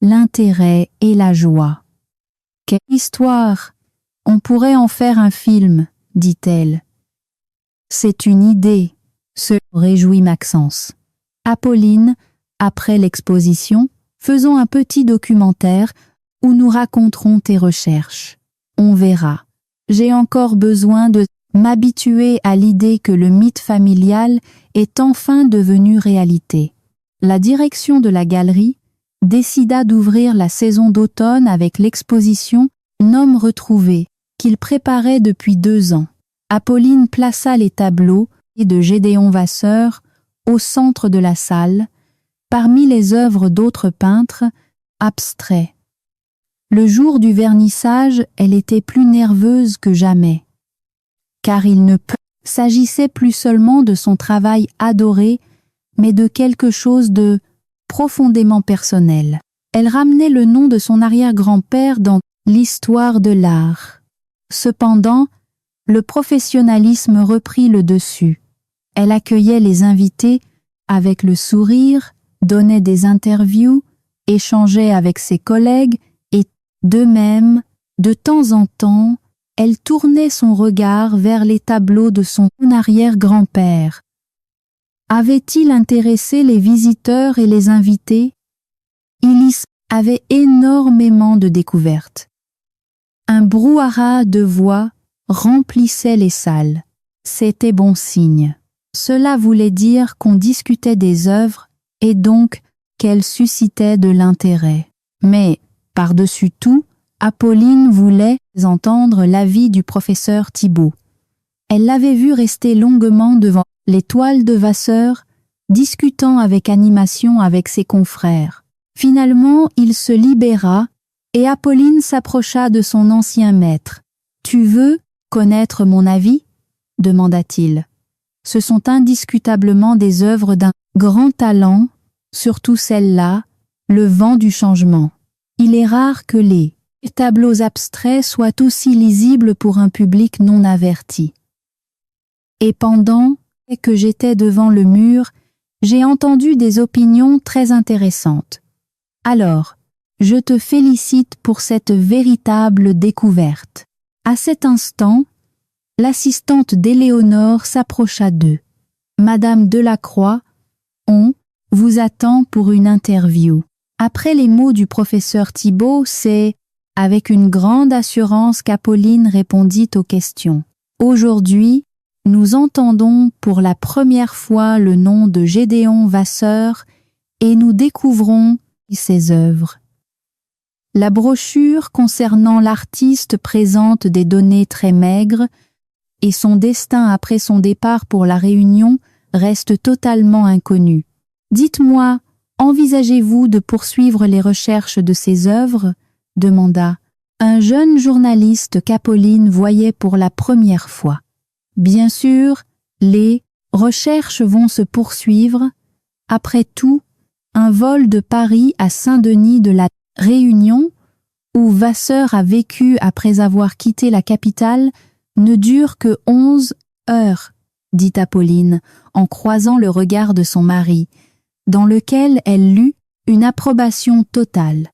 l'intérêt et la joie. « Quelle histoire! On pourrait en faire un film, dit-elle. « C'est une idée, se réjouit Maxence. Apolline, après l'exposition, faisons un petit documentaire où nous raconterons tes recherches. On verra. J'ai encore besoin de m'habituer à l'idée que le mythe familial est enfin devenu réalité. » La direction de la galerie décida d'ouvrir la saison d'automne avec l'exposition Noms retrouvés qu'il préparait depuis 2 ans. Apolline plaça les tableaux de Gédéon Vasseur au centre de la salle, parmi les œuvres d'autres peintres abstraits. Le jour du vernissage, elle était plus nerveuse que jamais, car il ne s'agissait plus seulement de son travail adoré, mais de quelque chose de profondément personnel. Elle ramenait le nom de son arrière-grand-père dans l'histoire de l'art. Cependant, le professionnalisme reprit le dessus. Elle accueillait les invités avec le sourire, donnait des interviews, échangeait avec ses collègues et, de même, de temps en temps, elle tournait son regard vers les tableaux de son arrière-grand-père. Avait-il intéressé les visiteurs et les invités? Il y avait énormément de découvertes. Un brouhaha de voix remplissait les salles. C'était bon signe. Cela voulait dire qu'on discutait des œuvres et donc qu'elles suscitaient de l'intérêt. Mais, par-dessus tout, Apolline voulait entendre l'avis du professeur Thibault. Elle l'avait vu rester longuement devant les toiles de Vasseur, discutant avec animation avec ses confrères. Finalement, il se libéra et Apolline s'approcha de son ancien maître. « Tu veux connaître mon avis ?» demanda-t-il. Ce sont indiscutablement des œuvres d'un grand talent, surtout celle-là, Le vent du changement. Il est rare que les tableaux abstraits soient aussi lisibles pour un public non averti. Et pendant que j'étais devant le mur, j'ai entendu des opinions très intéressantes. Alors, je te félicite pour cette véritable découverte. À cet instant, l'assistante d'Éléonore s'approcha d'eux. Madame Delacroix, on vous attend pour une interview. Après les mots du professeur Thibault, c'est avec une grande assurance qu'Apolline répondit aux questions. Aujourd'hui, nous entendons pour la première fois le nom de Gédéon Vasseur et nous découvrons ses œuvres. La brochure concernant l'artiste présente des données très maigres et son destin après son départ pour la Réunion reste totalement inconnu. Dites-moi, envisagez-vous de poursuivre les recherches de ces œuvres ? Demanda un jeune journaliste qu'Apolline voyait pour la première fois. Bien sûr, les recherches vont se poursuivre. Après tout, un vol de Paris à Saint-Denis de la Réunion, où Vasseur a vécu après avoir quitté la capitale, ne dure que 11 heures, dit Apolline, en croisant le regard de son mari, dans lequel elle lut une approbation totale.